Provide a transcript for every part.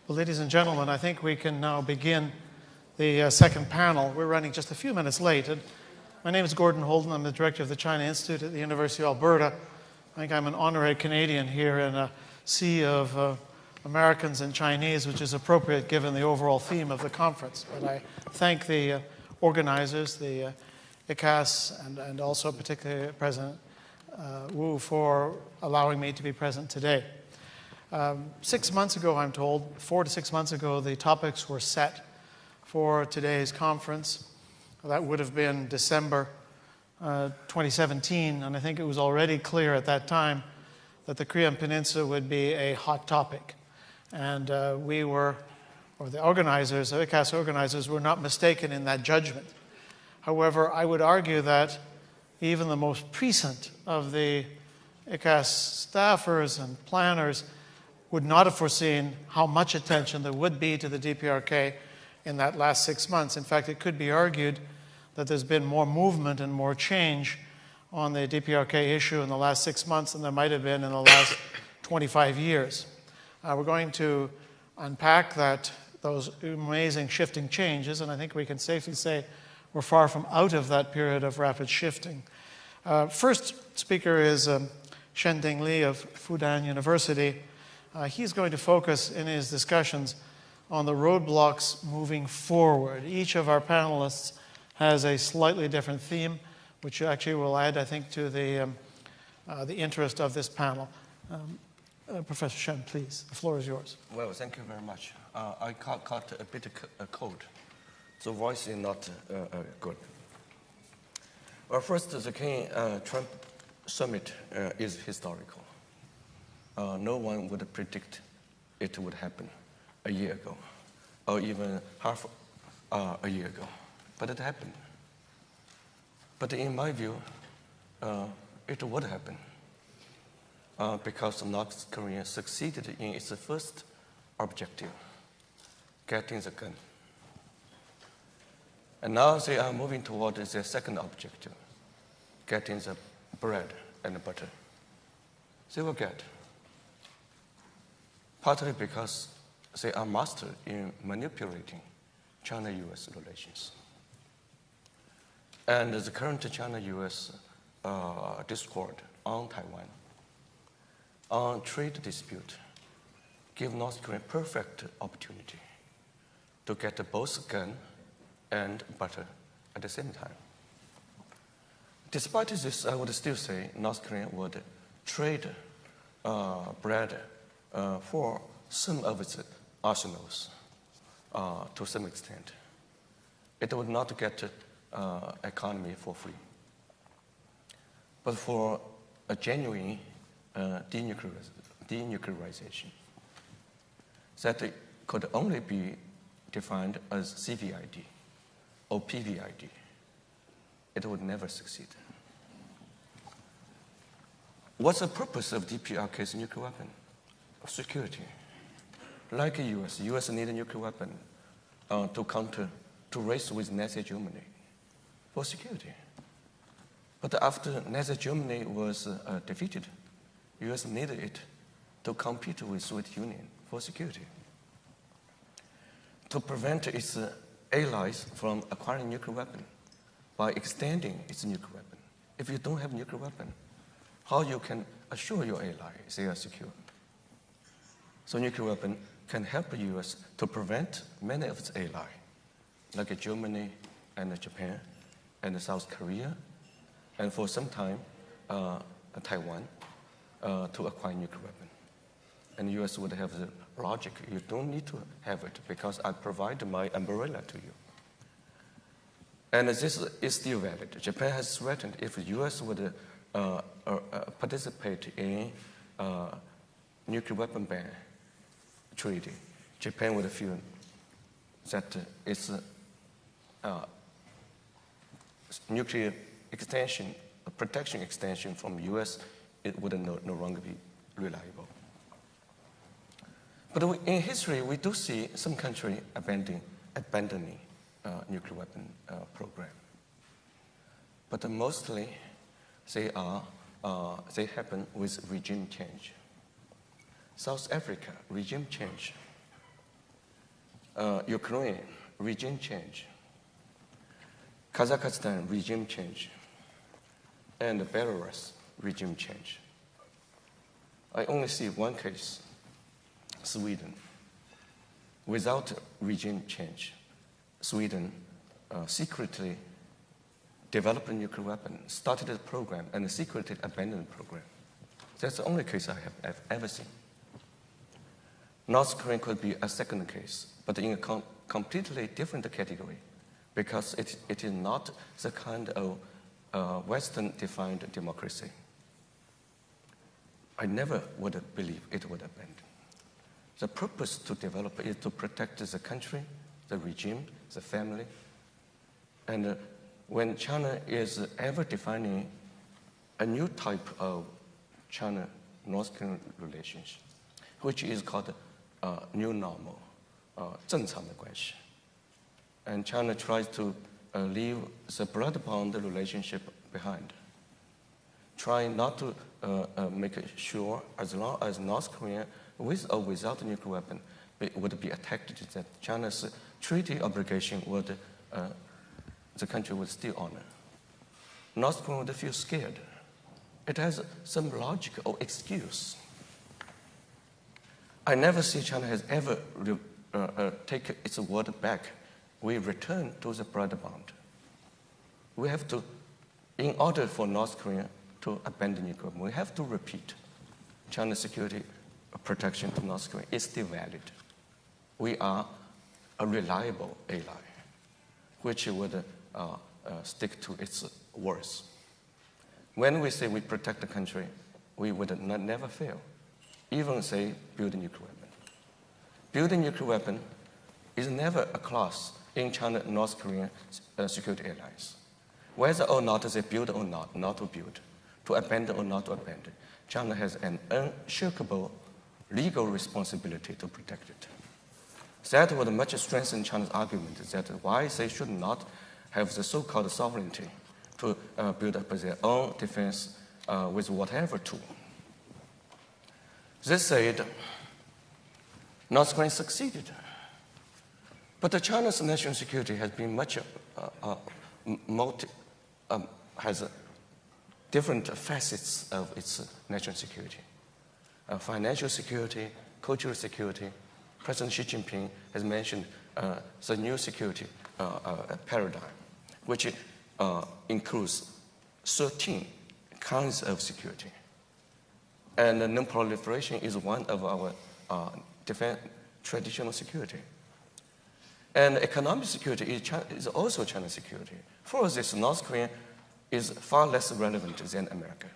Well, ladies and gentlemen, I think we can now begin the second panel. We're running just a few minutes late. And my name is Gordon Holden. I'm the director of the China Institute at the University of Alberta. I think I'm an honorary Canadian here in a sea of Americans and Chinese, which is appropriate given the overall theme of the conference. But I thank the organizers, the ICAS, and also particularly President Wu for allowing me to be present today. 6 months ago, I'm told, 4 to 6 months ago, the topics were set for today's conference. That would have been December 2017, and I think it was already clear at that time that the Korean Peninsula would be a hot topic. And we were, or the organizers, the ICAS organizers, were not mistaken in that judgment. However, I would argue that even the most prescient of the ICAS staffers and planners would not have foreseen how much attention there would be to the DPRK in that last 6 months. In fact, it could be argued that there's been more movement and more change on the DPRK issue in the last 6 months than there might have been in the last 25 years. We're going to unpack those amazing shifting changes, and I think we can safely say we're far from out of that period of rapid shifting. First speaker is Shending Li of Fudan University. He's going to focus in his discussions on the roadblocks moving forward. Each of our panelists has a slightly different theme, which actually will add, I think, to the interest of this panel. Professor Shen, please, the floor is yours. Well, thank you very much. I caught a bit of cold, so voice is not good. Well, first, the Trump summit is historical. No one would predict it would happen a year ago, or even half a year ago. But it happened. But in my view, it would happen because North Korea succeeded in its first objective, getting the gun. And now they are moving toward their second objective, getting the bread and butter. They will get. Partly because they are master in manipulating China-US relations. And the current China-US discord on Taiwan, on trade dispute, give North Korea perfect opportunity to get both gun and butter at the same time. Despite this, I would still say North Korea would trade bread for some of its arsenals to some extent. It would not get economy for free. But for a genuine denuclearization, that could only be defined as CVID or PVID, it would never succeed. What's the purpose of DPRK's nuclear weapon? Security. Like the US need a nuclear weapon to race with Nazi Germany for security. But after Nazi Germany was defeated, US needed it to compete with Soviet Union for security, to prevent its allies from acquiring nuclear weapon by extending its nuclear weapon. If you don't have nuclear weapon, how you can assure your allies they are secure? So nuclear weapon can help the US to prevent many of its allies, like Germany and Japan and South Korea, and for some time, Taiwan, to acquire nuclear weapon. And the US would have the logic, you don't need to have it because I provide my umbrella to you. And this is still valid. Japan has threatened if the US would participate in nuclear weapon ban treaty, Japan would feel that its nuclear extension, protection extension from US, it would no longer be reliable. But in history, we do see some country abandoning nuclear weapon program. But mostly, they happen with regime change. South Africa, regime change. Ukraine, regime change. Kazakhstan, regime change. And Belarus, regime change. I only see one case, Sweden. Without regime change, Sweden secretly developed a nuclear weapon, started a program, and secretly abandoned the program. That's the only case I have ever seen. North Korea could be a second case, but in a completely different category, because it is not the kind of Western-defined democracy. I never would believe it would abandon. The purpose to develop is to protect the country, the regime, the family. And when China is ever defining a new type of China-North Korean relations, which is called new normal, 正常的关系. And China tries to leave the blood bond relationship behind, trying not to make sure as long as North Korea, with or without a nuclear weapon, would be attacked, that China's treaty obligation would, the country would still honor. North Korea would feel scared. It has some logic or excuse. I never see China has ever taken its word back. We return to the blood bond. We have to, in order for North Korea to abandon nuclear, we have to repeat China's security protection to North Korea is still valid. We are a reliable ally, which would stick to its words. When we say we protect the country, we would never fail. Even say build a nuclear weapon. Building a nuclear weapon is never a clause in China-North Korean security alliance. Whether or not they build or not to build, to abandon or not to abandon, China has an unshakable legal responsibility to protect it. That would much strengthen China's argument that why they should not have the so-called sovereignty to build up their own defense with whatever tool. They said North Korea succeeded. But China's national security has been much has different facets of its national security. Financial security, cultural security. President Xi Jinping has mentioned the new security paradigm, which includes 13 kinds of security. And non-proliferation is one of our traditional security. And economic security is also China's security. For this, North Korea is far less relevant than America.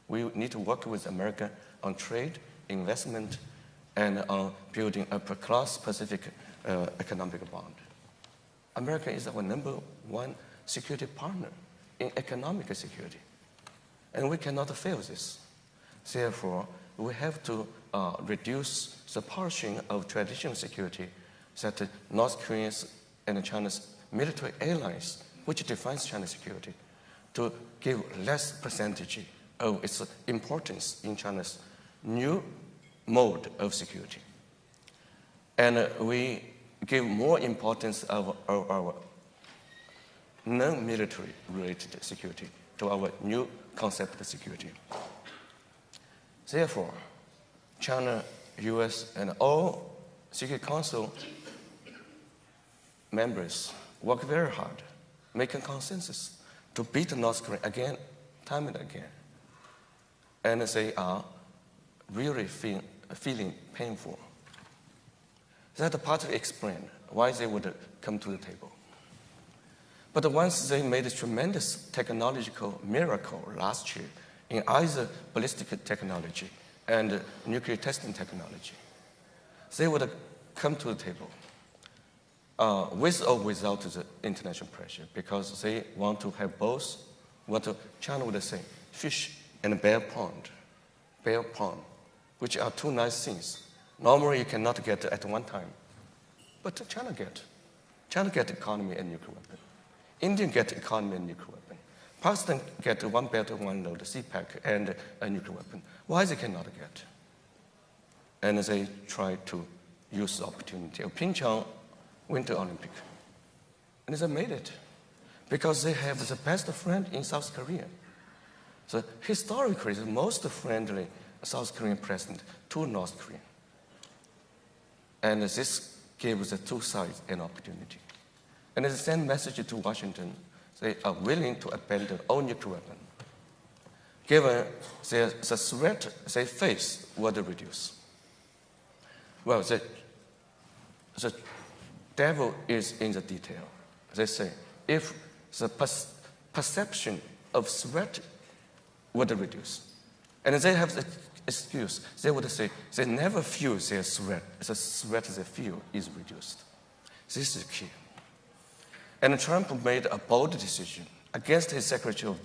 We need to work with America on trade, investment, and on building a cross-Pacific economic bond. America is our #1 security partner in economic security. And we cannot fail this. Therefore, we have to reduce the portion of traditional security that North Korea's and China's military alliance, which defines China's security, to give less percentage of its importance in China's new mode of security. And we give more importance of our non-military related security to our new concept of security. Therefore, China, US, and all Security Council members work very hard, making consensus to beat North Korea again, time and again. And they are really feeling painful. That partly explains why they would come to the table. But once they made a tremendous technological miracle last year in either ballistic technology and nuclear testing technology, they would come to the table with or without the international pressure, because they want to have both, what China would say, fish and bear pond, which are two nice things. Normally you cannot get at one time, but China get. China get economy and nuclear weapon. India get economy and nuclear weapon. Pakistan get one belt, one load, CPAC, and a nuclear weapon. Why they cannot get? And they try to use the opportunity. Pyeongchang Winter Olympic. And they made it because they have the best friend in South Korea. So historically, the most friendly South Korean president to North Korea. And this gave the two sides an opportunity. And they sent message to Washington. They are willing to abandon all nuclear weapons, given the threat they face would reduce. Well, the devil is in the detail. They say, if the perception of threat would reduce, and they have the excuse, they would say they never feel their threat. The threat they feel is reduced. This is key. And Trump made a bold decision against his Secretary of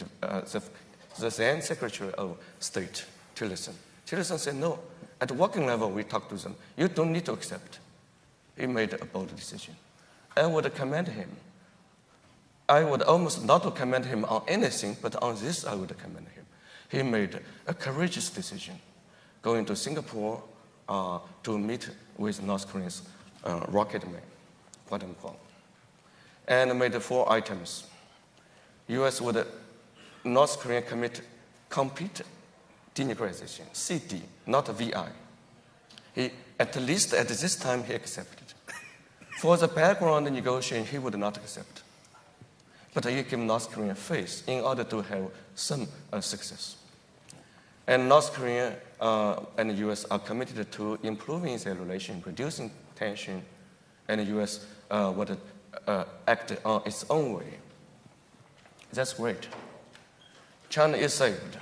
the then Secretary of State, Tillerson. Tillerson said, no, at the working level, we talk to them. You don't need to accept. He made a bold decision. I would commend him. I would almost not commend him on anything, but on this I would commend him. He made a courageous decision, going to Singapore to meet with North Korea's rocket man, quote unquote, and made 4 items. U.S. would North Korea complete denuclearization, CD, not VI. At least at this time, he accepted. For the background negotiation, he would not accept. But he gave North Korea faith in order to have some success. And North Korea and the U.S. are committed to improving their relation, reducing tension, and the U.S. would act on its own way. That's great. China is saved.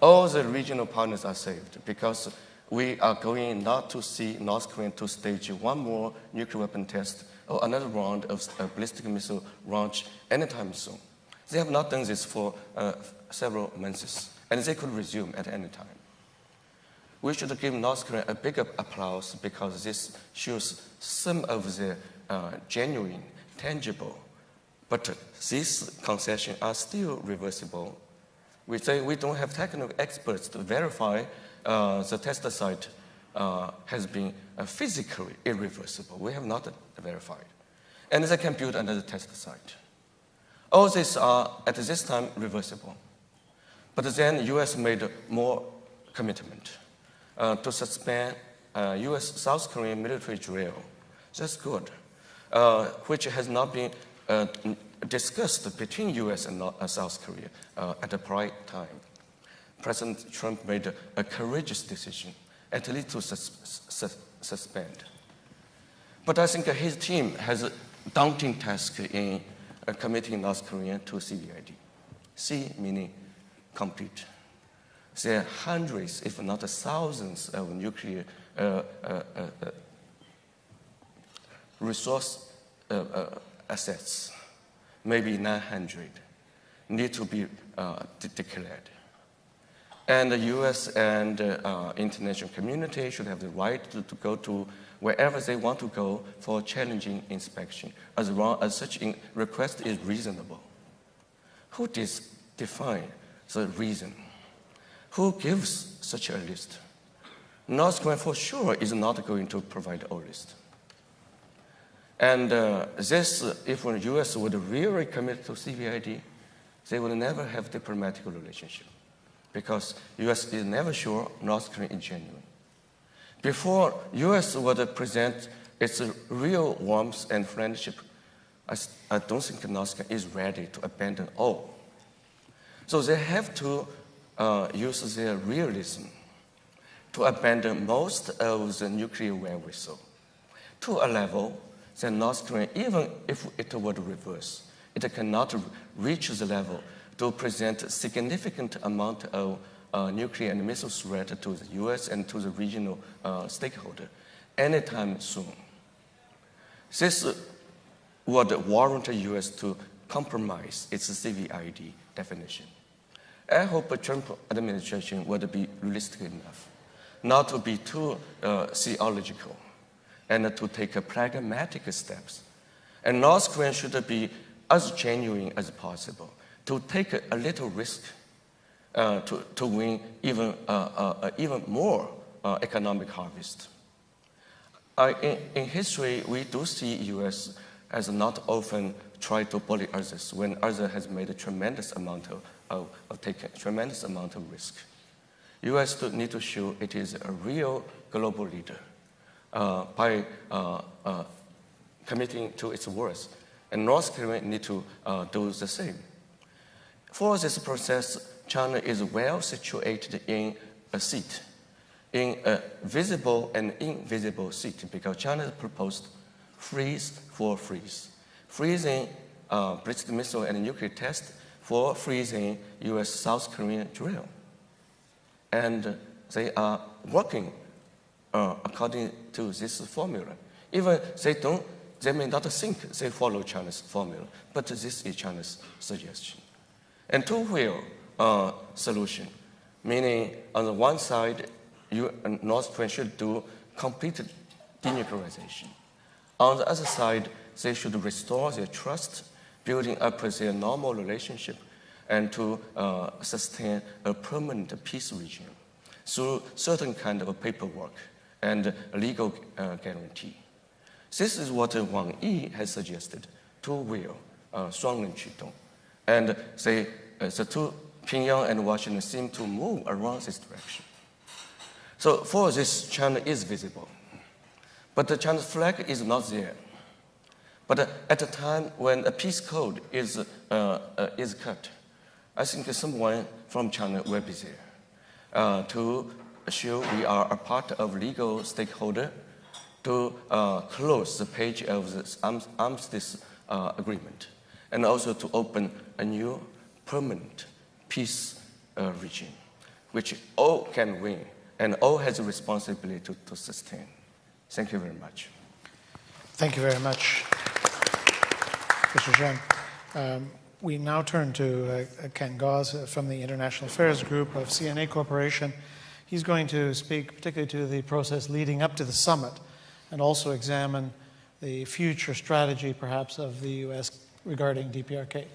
All the regional partners are saved because we are going not to see North Korea to stage one more nuclear weapon test or another round of ballistic missile launch anytime soon. They have not done this for several months, and they could resume at any time. We should give North Korea a big applause because this shows some of the genuine, tangible, but these concessions are still reversible. We say we don't have technical experts to verify the test site has been physically irreversible. We have not verified. And they can build another test site. All these are, at this time, reversible. But then the U.S. made more commitment to suspend U.S.-South Korean military drill. That's good, which has not been discussed between U.S. and South Korea at the prior time. President Trump made a courageous decision, at least to suspend. But I think his team has a daunting task in committing North Korea to CVID. C meaning complete. There are hundreds, if not thousands, of nuclear resource assets, maybe 900, need to be declared. And the U.S. and international community should have the right to go to wherever they want to go for challenging inspection, as long as such request is reasonable. Who defines the reason? Who gives such a list? North Korea for sure is not going to provide a list. And this, if the U.S. would really commit to CVID, they would never have diplomatic relationship, because U.S. is never sure North Korea is genuine. Before U.S. would present its real warmth and friendship, I don't think North Korea is ready to abandon all. So they have to use their realism to abandon most of the nuclear wherewithal to a level that North Korea, even if it would reverse, it cannot reach the level to present a significant amount of nuclear and missile threat to the U.S. and to the regional stakeholder anytime soon. This would warrant the U.S. to compromise its CVID definition. I hope the Trump administration would be realistic enough not to be too theological and to take pragmatic steps. And North Korea should be as genuine as possible, to take a little risk to win even more economic harvest. In history, we do see U.S. as not often try to bully others when others has made a tremendous amount of taken a tremendous amount of risk. U.S. need to show it is a real global leader by committing to its words, and North Korea need to do the same. For this process, China is well situated in a seat, in a visible and invisible seat, because China proposed freeze for freeze. Freezing ballistic missile and nuclear test for freezing U.S. South Korean drill. And they are working according to this formula. Even they may not think they follow China's formula, but this is China's suggestion. And two-wheel solution, meaning on the one side, North Korea should do complete denuclearization. On the other side, they should restore their trust, building up their normal relationship, and to sustain a permanent peace regime through certain kind of paperwork and legal guarantee. This is what Wang Yi has suggested, two-wheel, 双人驱动. And the two, Pyongyang and Washington, seem to move around this direction. So for this, China is visible. But the China's flag is not there. But at the time when a peace code is cut, I think someone from China will be there to show we are a part of legal stakeholder, to close the page of this armistice agreement, and also to open a new permanent peace regime, which all can win and all has a responsibility to sustain. Thank you very much. Thank you very much, Mr. Zhang. We now turn to Ken Gauze from the International Affairs Group of CNA Corporation. He's going to speak particularly to the process leading up to the summit and also examine the future strategy, perhaps, of the U.S. regarding DPRK.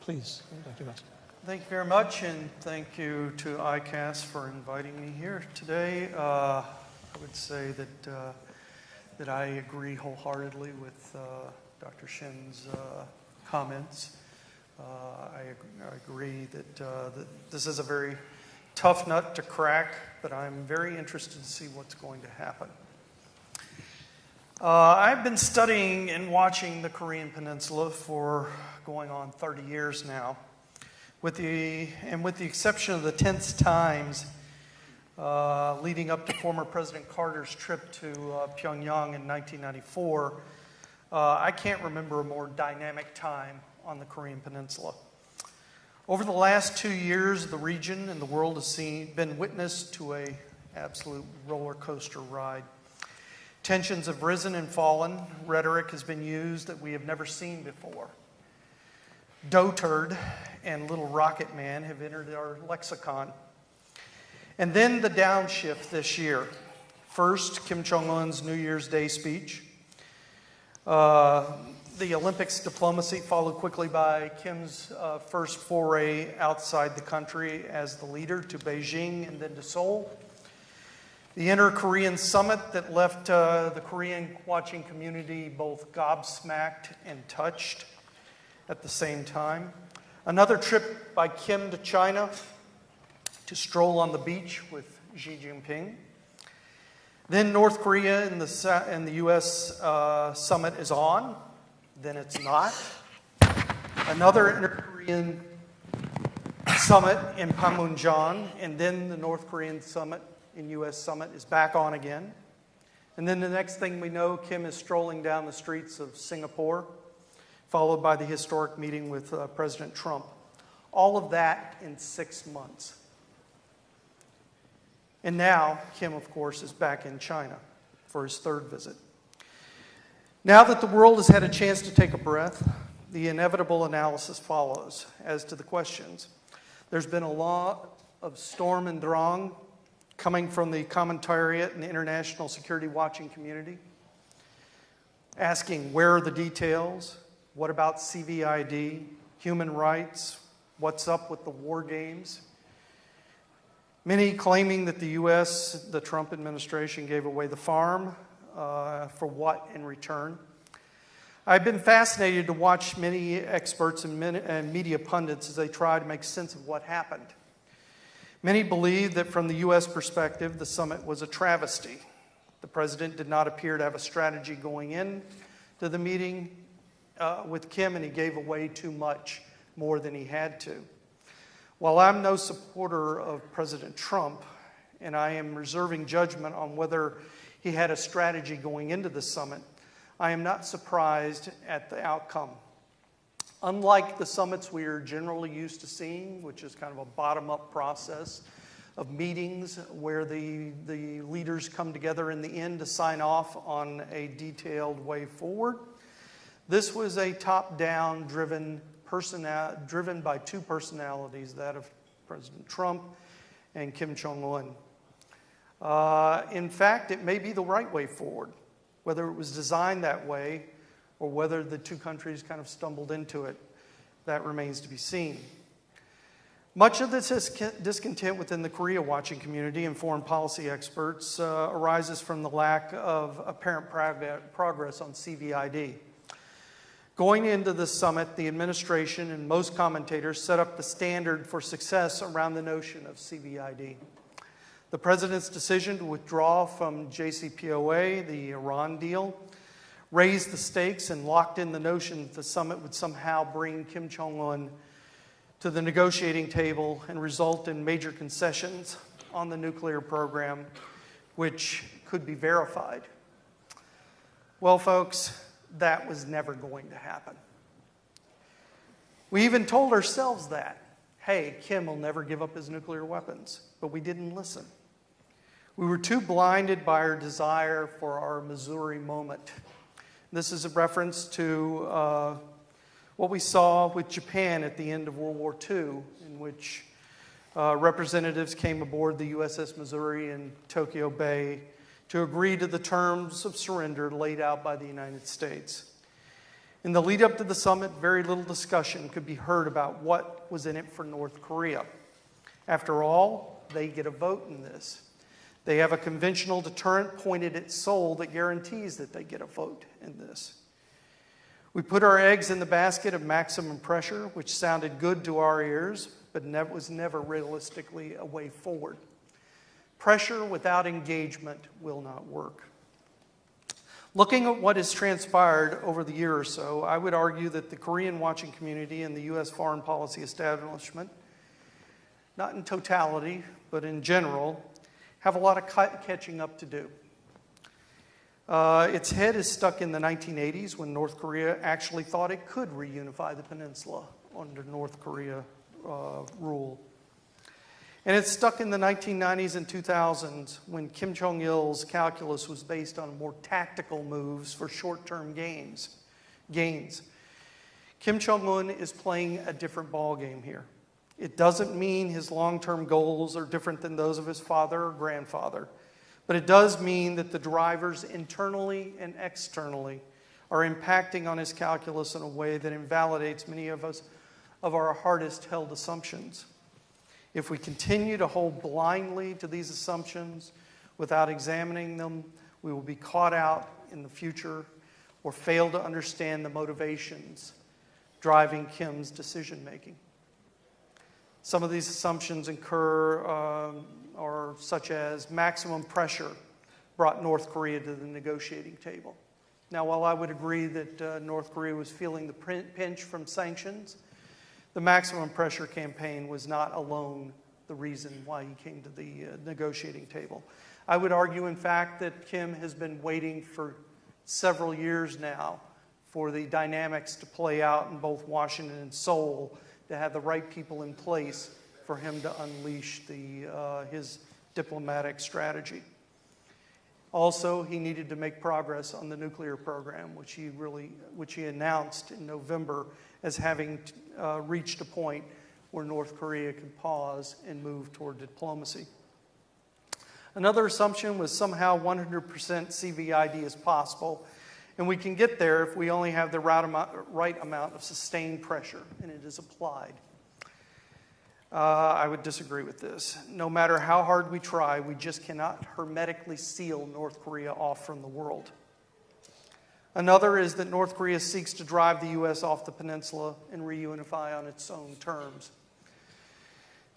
Please, Dr. Gauze. Thank you very much, and thank you to ICAS for inviting me here today. I would say that I agree wholeheartedly with Dr. Shin's comments. I agree that this is a very tough nut to crack, but I'm very interested to see what's going to happen. I've been studying and watching the Korean Peninsula for going on 30 years now. With the exception of the tense times leading up to former President Carter's trip to Pyongyang in 1994, I can't remember a more dynamic time on the Korean Peninsula. Over the last 2 years, the region and the world has been witness to an absolute roller coaster ride. Tensions have risen and fallen. Rhetoric has been used that we have never seen before. Dotard and Little Rocket Man have entered our lexicon. And then the downshift this year. First, Kim Jong-un's New Year's Day speech. The Olympics diplomacy followed quickly by Kim's first foray outside the country as the leader to Beijing and then to Seoul. The inter-Korean summit that left the Korean watching community both gobsmacked and touched at the same time. Another trip by Kim to China to stroll on the beach with Xi Jinping. Then North Korea and the U.S. summit is on. Then it's not. Another inter-Korean summit in Panmunjom, and then the North Korean summit in U.S. summit is back on again. And then the next thing we know, Kim is strolling down the streets of Singapore, followed by the historic meeting with President Trump. All of that in 6 months. And now, Kim, of course, is back in China for his third visit. Now that the world has had a chance to take a breath, the inevitable analysis follows as to the questions. There's been a lot of storm and drang coming from the commentariat and the international security watching community, asking where are the details, what about CVID, human rights, what's up with the war games. Many claiming that the U.S., the Trump administration, gave away the farm, for what in return? I've been fascinated to watch many experts and media pundits as they try to make sense of what happened. Many believe that from the U.S. perspective, the summit was a travesty. The president did not appear to have a strategy going in to the meeting with Kim, and he gave away too much, more than he had to. While I'm no supporter of President Trump, and I am reserving judgment on whether he had a strategy going into the summit, I am not surprised at the outcome. Unlike the summits we are generally used to seeing, which is kind of a bottom-up process of meetings where the leaders come together in the end to sign off on a detailed way forward, this was a top-down driven by two personalities, that of President Trump and Kim Jong-un. In fact, it may be the right way forward. Whether it was designed that way or whether the two countries kind of stumbled into it, that remains to be seen. Much of this discontent within the Korea-watching community and foreign policy experts arises from the lack of apparent progress on CVID. Going into this summit, the administration and most commentators set up the standard for success around the notion of CVID. The president's decision to withdraw from JCPOA, the Iran deal, raised the stakes and locked in the notion that the summit would somehow bring Kim Jong-un to the negotiating table and result in major concessions on the nuclear program, which could be verified. Well, folks, that was never going to happen. We even told ourselves that. Hey, Kim will never give up his nuclear weapons, but we didn't listen. We were too blinded by our desire for our Missouri moment. This is a reference to what we saw with Japan at the end of World War II, in which representatives came aboard the USS Missouri in Tokyo Bay to agree to the terms of surrender laid out by the United States. In the lead up to the summit, very little discussion could be heard about what was in it for North Korea. After all, they get a vote in this. They have a conventional deterrent pointed at Seoul that guarantees that they get a vote in this. We put our eggs in the basket of maximum pressure, which sounded good to our ears, but was never realistically a way forward. Pressure without engagement will not work. Looking at what has transpired over the year or so, I would argue that the Korean watching community and the U.S. foreign policy establishment, not in totality, but in general, have a lot of catching up to do. Its head is stuck in the 1980s when North Korea actually thought it could reunify the peninsula under North Korea rule. And it's stuck in the 1990s and 2000s when Kim Jong-il's calculus was based on more tactical moves for short-term gains. Kim Jong-un is playing a different ballgame here. It doesn't mean his long-term goals are different than those of his father or grandfather, but it does mean that the drivers internally and externally are impacting on his calculus in a way that invalidates many of our hardest held assumptions. If we continue to hold blindly to these assumptions without examining them, we will be caught out in the future or fail to understand the motivations driving Kim's decision-making. Some of these assumptions are such as maximum pressure brought North Korea to the negotiating table. Now, while I would agree that North Korea was feeling the pinch from sanctions, the maximum pressure campaign was not alone the reason why he came to the negotiating table. I would argue, in fact, that Kim has been waiting for several years now for the dynamics to play out in both Washington and Seoul to have the right people in place for him to unleash his diplomatic strategy. Also, he needed to make progress on the nuclear program, which he announced in November as having reached a point where North Korea could pause and move toward diplomacy. Another assumption was somehow 100% CVID is possible, and we can get there if we only have the right amount of sustained pressure, and it is applied. I would disagree with this. No matter how hard we try, we just cannot hermetically seal North Korea off from the world. Another is that North Korea seeks to drive the U.S. off the peninsula and reunify on its own terms.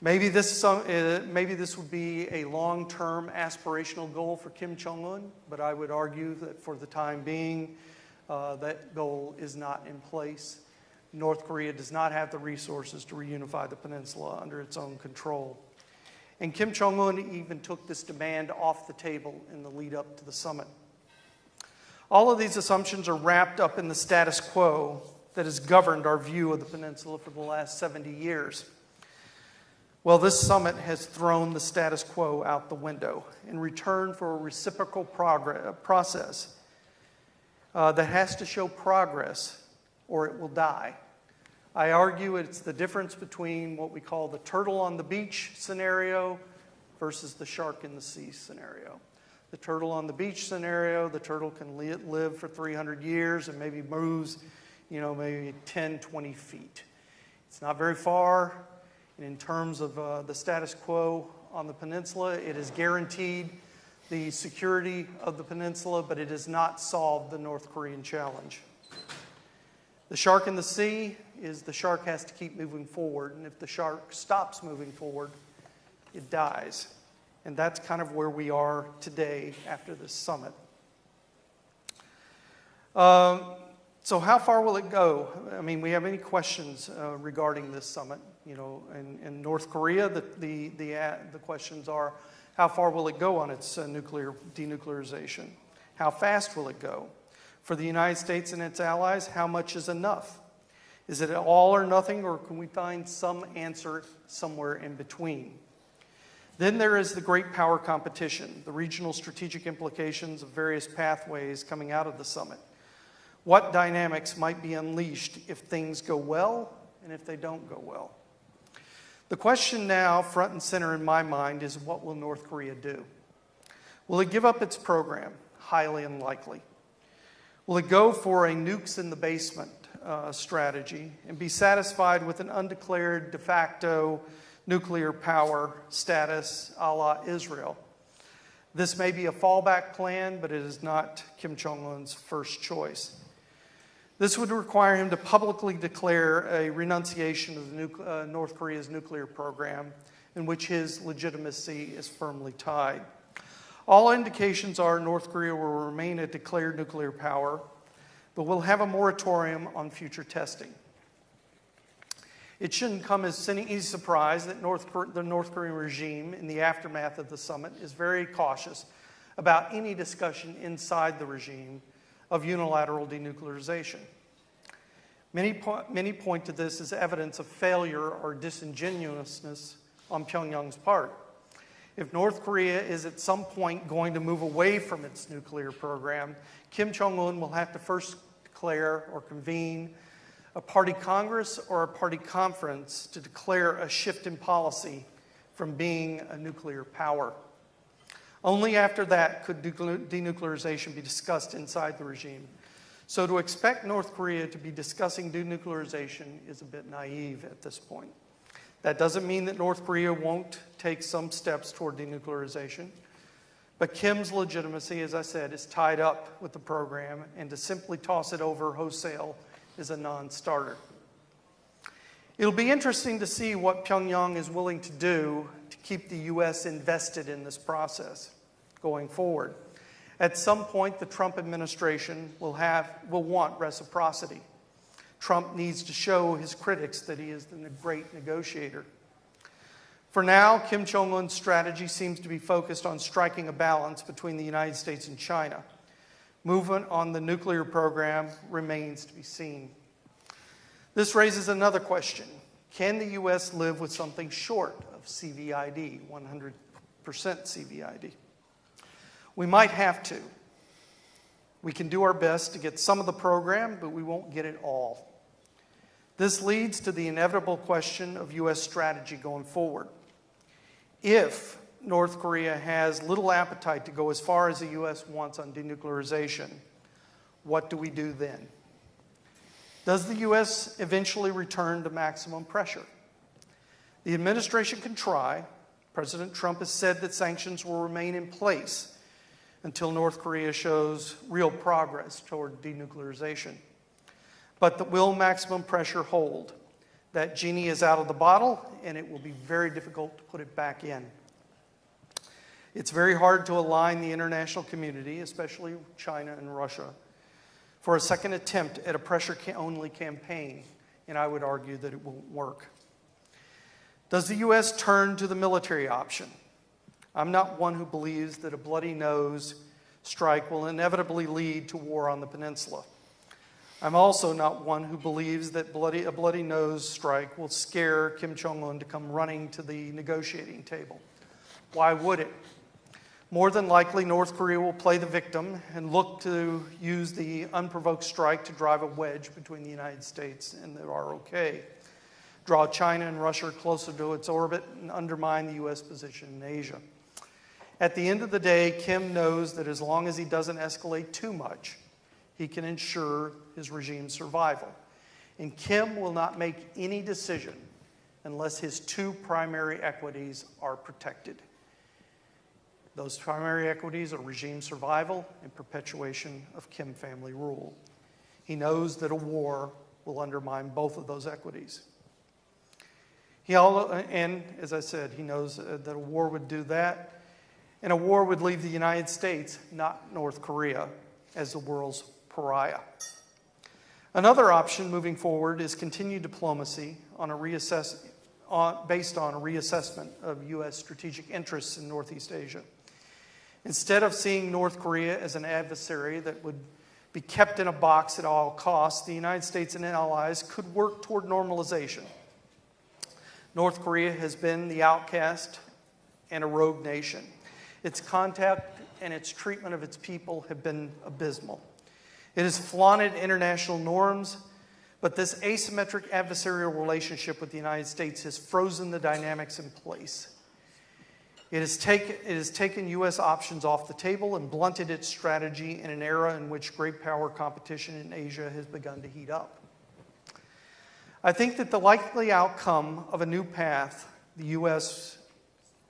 Maybe this would be a long-term aspirational goal for Kim Jong-un, but I would argue that for the time being, that goal is not in place. North Korea does not have the resources to reunify the peninsula under its own control. And Kim Jong-un even took this demand off the table in the lead up to the summit. All of these assumptions are wrapped up in the status quo that has governed our view of the peninsula for the last 70 years. Well, this summit has thrown the status quo out the window in return for a reciprocal process that has to show progress or it will die. I argue it's the difference between what we call the turtle on the beach scenario versus the shark in the sea scenario. The turtle on the beach scenario, the turtle can live for 300 years and maybe moves, maybe 10, 20 feet. It's not very far. And in terms of the status quo on the peninsula, it has guaranteed the security of the peninsula, but it has not solved the North Korean challenge. The shark in the sea is the shark has to keep moving forward, and if the shark stops moving forward, it dies. And that's kind of where we are today after this summit. So how far will it go? I mean, we have any questions regarding this summit? In North Korea, the questions are, how far will it go on its nuclear denuclearization? How fast will it go? For the United States and its allies, how much is enough? Is it all or nothing, or can we find some answer somewhere in between? Then there is the great power competition, the regional strategic implications of various pathways coming out of the summit. What dynamics might be unleashed if things go well and if they don't go well? The question now, front and center in my mind, is what will North Korea do? Will it give up its program? Highly unlikely. Will it go for a nukes in the basement strategy and be satisfied with an undeclared de facto nuclear power status a la Israel? This may be a fallback plan, but it is not Kim Jong-un's first choice. This would require him to publicly declare a renunciation of North Korea's nuclear program, in which his legitimacy is firmly tied. All indications are North Korea will remain a declared nuclear power, but will have a moratorium on future testing. It shouldn't come as any surprise that the North Korean regime, in the aftermath of the summit, is very cautious about any discussion inside the regime of unilateral denuclearization. Many point to this as evidence of failure or disingenuousness on Pyongyang's part. If North Korea is at some point going to move away from its nuclear program, Kim Jong-un will have to first declare or convene a party congress or a party conference to declare a shift in policy from being a nuclear power. Only after that could denuclearization be discussed inside the regime. So to expect North Korea to be discussing denuclearization is a bit naive at this point. That doesn't mean that North Korea won't take some steps toward denuclearization, but Kim's legitimacy, as I said, is tied up with the program, and to simply toss it over wholesale is a non-starter. It'll be interesting to see what Pyongyang is willing to do to keep the U.S. invested in this process going forward. At some point, the Trump administration will want reciprocity. Trump needs to show his critics that he is the great negotiator. For now, Kim Jong-un's strategy seems to be focused on striking a balance between the United States and China. Movement on the nuclear program remains to be seen. This raises another question. Can the U.S. live with something short of CVID, 100% CVID? We might have to. We can do our best to get some of the program, but we won't get it all. This leads to the inevitable question of U.S. strategy going forward. If North Korea has little appetite to go as far as the U.S. wants on denuclearization, what do we do then? Does the U.S. eventually return to maximum pressure? The administration can try. President Trump has said that sanctions will remain in place until North Korea shows real progress toward denuclearization. But will maximum pressure hold? That genie is out of the bottle, and it will be very difficult to put it back in. It's very hard to align the international community, especially China and Russia, for a second attempt at a pressure-only campaign, and I would argue that it won't work. Does the U.S. turn to the military option? I'm not one who believes that a bloody nose strike will inevitably lead to war on the peninsula. I'm also not one who believes that a bloody nose strike will scare Kim Jong-un to come running to the negotiating table. Why would it? More than likely, North Korea will play the victim and look to use the unprovoked strike to drive a wedge between the United States and the ROK, draw China and Russia closer to its orbit, and undermine the U.S. position in Asia. At the end of the day, Kim knows that as long as he doesn't escalate too much, he can ensure his regime's survival. And Kim will not make any decision unless his two primary equities are protected. Those primary equities are regime survival and perpetuation of Kim family rule. He knows that a war will undermine both of those equities. And as I said, he knows that a war would do that, and a war would leave the United States, not North Korea, as the world's pariah. Another option moving forward is continued diplomacy based on a reassessment of U.S. strategic interests in Northeast Asia. Instead of seeing North Korea as an adversary that would be kept in a box at all costs, the United States and allies could work toward normalization. North Korea has been the outcast and a rogue nation. Its contact and its treatment of its people have been abysmal. It has flaunted international norms, but this asymmetric adversarial relationship with the United States has frozen the dynamics in place. It has taken U.S. options off the table and blunted its strategy in an era in which great power competition in Asia has begun to heat up. I think that the likely outcome of a new path the U.S.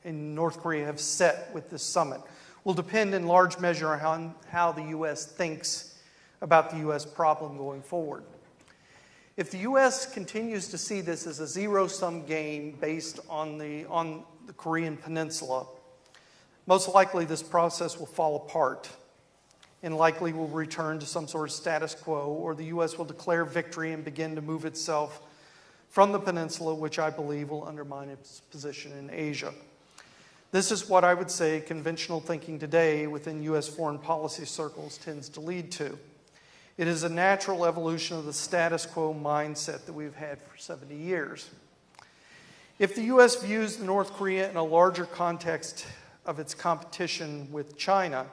and North Korea have set with this summit will depend in large measure on how the U.S. thinks about the U.S. problem going forward. If the U.S. continues to see this as a zero-sum game based on the Korean Peninsula, most likely this process will fall apart and likely will return to some sort of status quo, or the U.S. will declare victory and begin to move itself from the peninsula, which I believe will undermine its position in Asia. This is what I would say conventional thinking today within U.S. foreign policy circles tends to lead to. It is a natural evolution of the status quo mindset that we've had for 70 years. If the U.S. views North Korea in a larger context of its competition with China,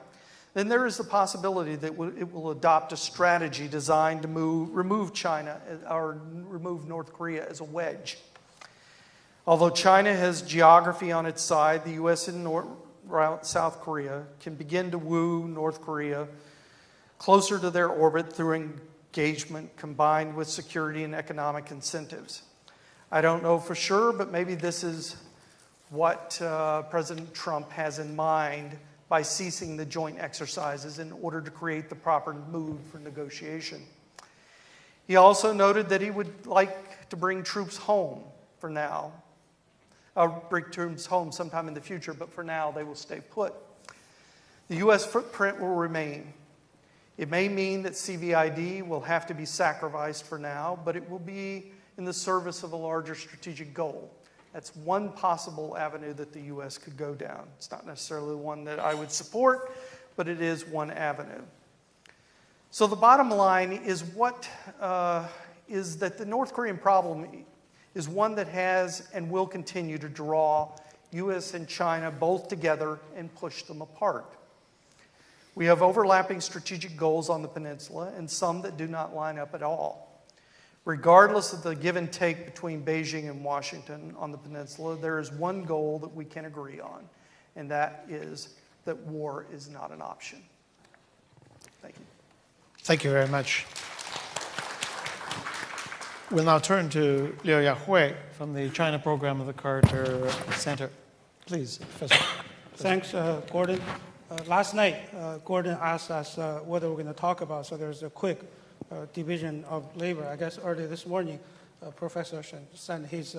then there is the possibility that it will adopt a strategy designed to remove China or remove North Korea as a wedge. Although China has geography on its side, the U.S. and South Korea can begin to woo North Korea closer to their orbit through engagement combined with security and economic incentives. I don't know for sure, but maybe this is what President Trump has in mind by ceasing the joint exercises in order to create the proper mood for negotiation. He also noted that he would like to bring troops home for now. Bring troops home sometime in the future, but for now they will stay put. The U.S. footprint will remain. It may mean that CVID will have to be sacrificed for now, but it will be in the service of a larger strategic goal. That's one possible avenue that the U.S. could go down. It's not necessarily one that I would support, but it is one avenue. So the bottom line is is that the North Korean problem is one that has and will continue to draw U.S. and China both together and push them apart. We have overlapping strategic goals on the peninsula and some that do not line up at all. Regardless of the give and take between Beijing and Washington on the peninsula, there is one goal that we can agree on, and that is that war is not an option. Thank you. Thank you very much. We'll now turn to Liu Yahui from the China program of the Carter Center. Please, Professor. Thanks, Gordon. Last night, Gordon asked us what we're going to talk about, so there's a quick division of labor. I guess early this morning, Professor Shen sent his,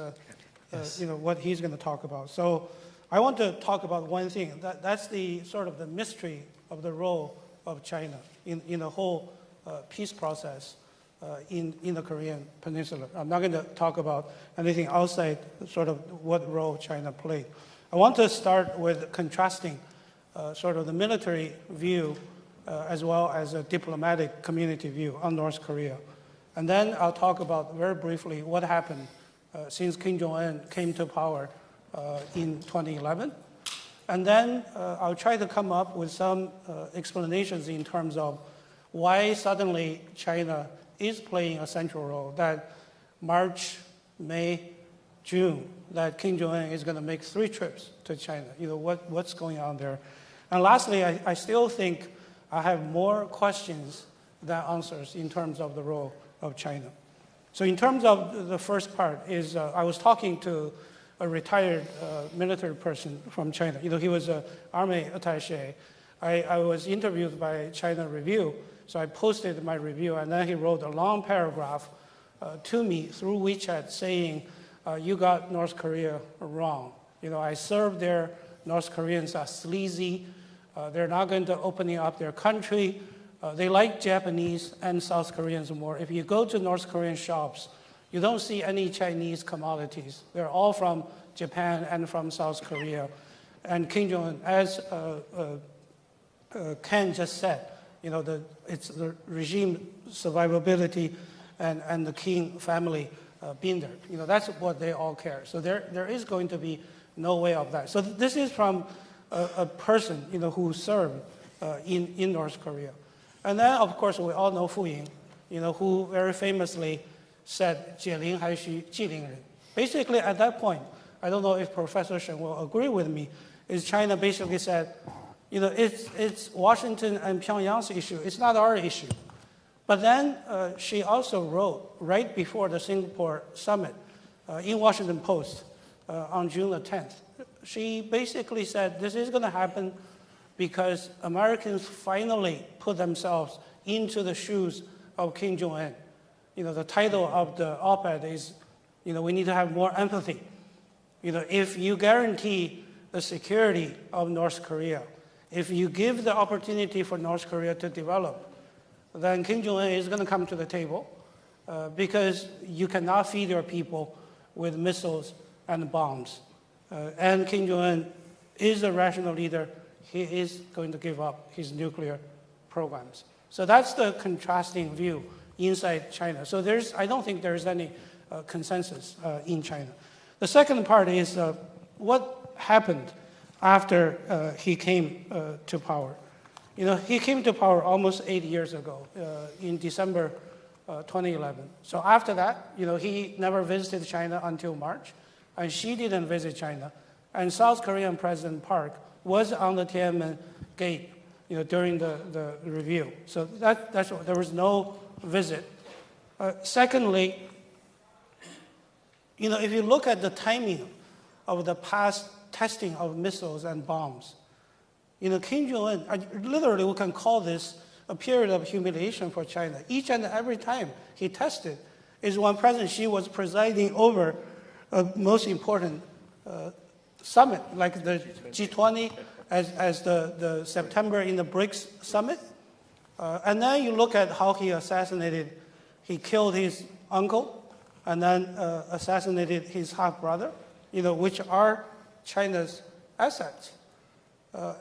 what he's going to talk about. So I want to talk about one thing. That's the sort of the mystery of the role of China in the whole peace process in the Korean Peninsula. I'm not going to talk about anything outside sort of what role China played. I want to start with contrasting sort of the military view as well as a diplomatic community view on North Korea. And then I'll talk about very briefly what happened since Kim Jong-un came to power in 2011. And then I'll try to come up with some explanations in terms of why suddenly China is playing a central role, that March, May, June, that Kim Jong-un is going to make 3 trips to China. What's going on there? And lastly, I still think I have more questions than answers in terms of the role of China. So in terms of the first part is I was talking to a retired military person from China. He was an army attaché. I was interviewed by China Review, so I posted my review, and then he wrote a long paragraph to me through WeChat saying, you got North Korea wrong. I served there. North Koreans are sleazy. They're not going to open up their country. They like Japanese and South Koreans more. If you go to North Korean shops, you don't see any Chinese commodities. They're all from Japan and from South Korea. And Kim Jong-un, as Ken just said, it's the regime survivability and the Kim family being there. That's what they all care. So there is going to be no way of that. So this is from a person, who served in North Korea. And then, of course, we all know Fu Ying, who very famously said, 解铃还须系铃人. Basically, at that point, I don't know if Professor Shen will agree with me, is China basically said, it's Washington and Pyongyang's issue. It's not our issue. But then she also wrote right before the Singapore summit in Washington Post on June the 10th. She basically said this is going to happen because Americans finally put themselves into the shoes of Kim Jong-un. The title of the op-ed is, we need to have more empathy. If you guarantee the security of North Korea, if you give the opportunity for North Korea to develop, then Kim Jong-un is going to come to the table because you cannot feed your people with missiles and bombs. And Kim Jong-un is a rational leader. He is going to give up his nuclear programs. So that's the contrasting view inside China. So I don't think there's any consensus in China. The second part is what happened after he came to power. He came to power almost 8 years ago in December 2011. So after that, he never visited China until March, and she didn't visit China. And South Korean President Park was on the Tiananmen Gate, during the review. So that's there was no visit. Secondly, if you look at the timing of the past testing of missiles and bombs, Kim Jong-un, literally we can call this a period of humiliation for China. Each and every time he tested is when President Xi was presiding over a most important summit, like the G20, as the September in the BRICS summit. And then you look at how he killed his uncle, and then assassinated his half-brother, which are China's assets.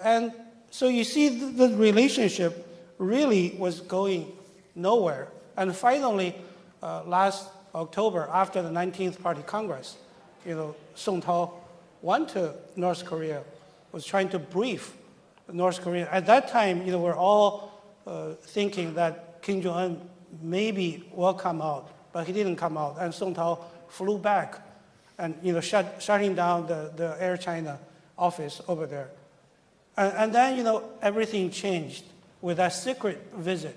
And so you see the relationship really was going nowhere. And finally, last October, after the 19th Party Congress, Song Tao went to North Korea, was trying to brief North Korea. At that time, we're all thinking that Kim Jong-un maybe will come out, but he didn't come out. And Song Tao flew back and shutting down the Air China office over there. And then, everything changed with that secret visit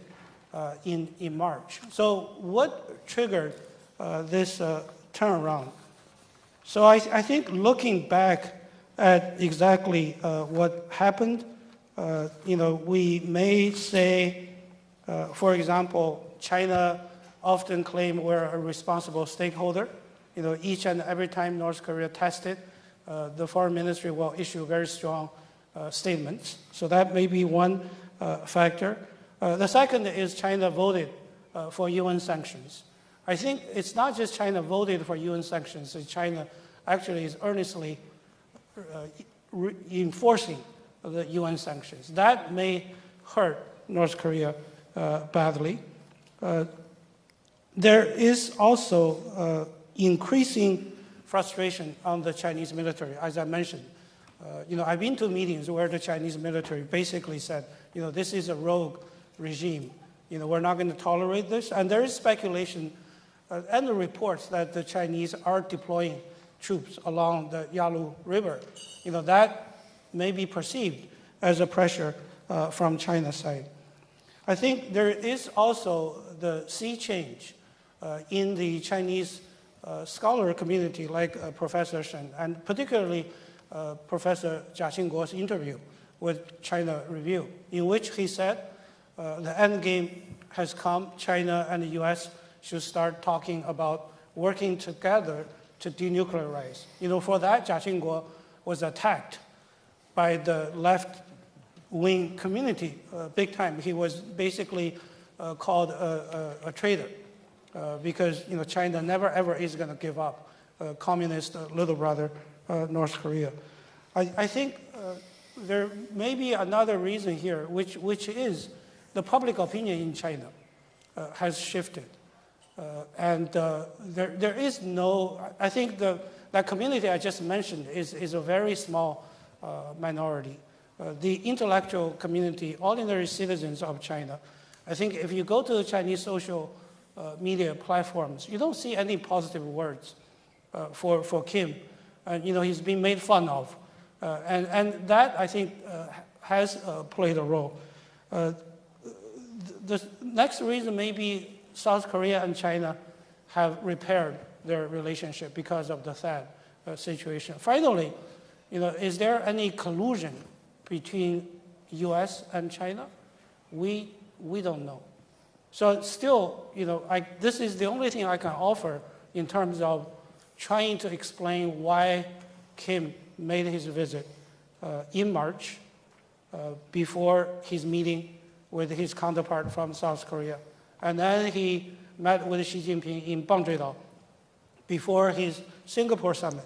in March. So what triggered this turnaround. So I think looking back at exactly what happened, we may say, for example, China often claim we're a responsible stakeholder. Each and every time North Korea tested, the foreign ministry will issue very strong statements. So that may be one factor. The second is China voted for UN sanctions. I think it's not just China voted for UN sanctions, China actually is earnestly enforcing the UN sanctions. That may hurt North Korea badly. There is also increasing frustration on the Chinese military, as I mentioned. I've been to meetings where the Chinese military basically said, this is a rogue regime. We're not going to tolerate this. And there is speculation and the reports that the Chinese are deploying troops along the Yalu River. That may be perceived as a pressure from China's side. I think there is also the sea change in the Chinese scholar community, like Professor Shen, and particularly Professor Jia Xingguo's interview with China Review, in which he said the end game has come. China and the US should start talking about working together to denuclearize. For that, Jia Xingguo was attacked by the left-wing community big time. He was basically called a traitor because China never ever is going to give up communist little brother North Korea. I think there may be another reason here, which is the public opinion in China has shifted. There is no, I think that community I just mentioned is a very small minority. The intellectual community, ordinary citizens of China, I think if you go to the Chinese social media platforms, you don't see any positive words for Kim. He's been made fun of. And that, I think, has played a role. The next reason may be South Korea and China have repaired their relationship because of the THAAD situation. Finally, is there any collusion between US and China? We don't know. So still, this is the only thing I can offer in terms of trying to explain why Kim made his visit in March before his meeting with his counterpart from South Korea. And then he met with Xi Jinping in Bangzheidao before his Singapore summit.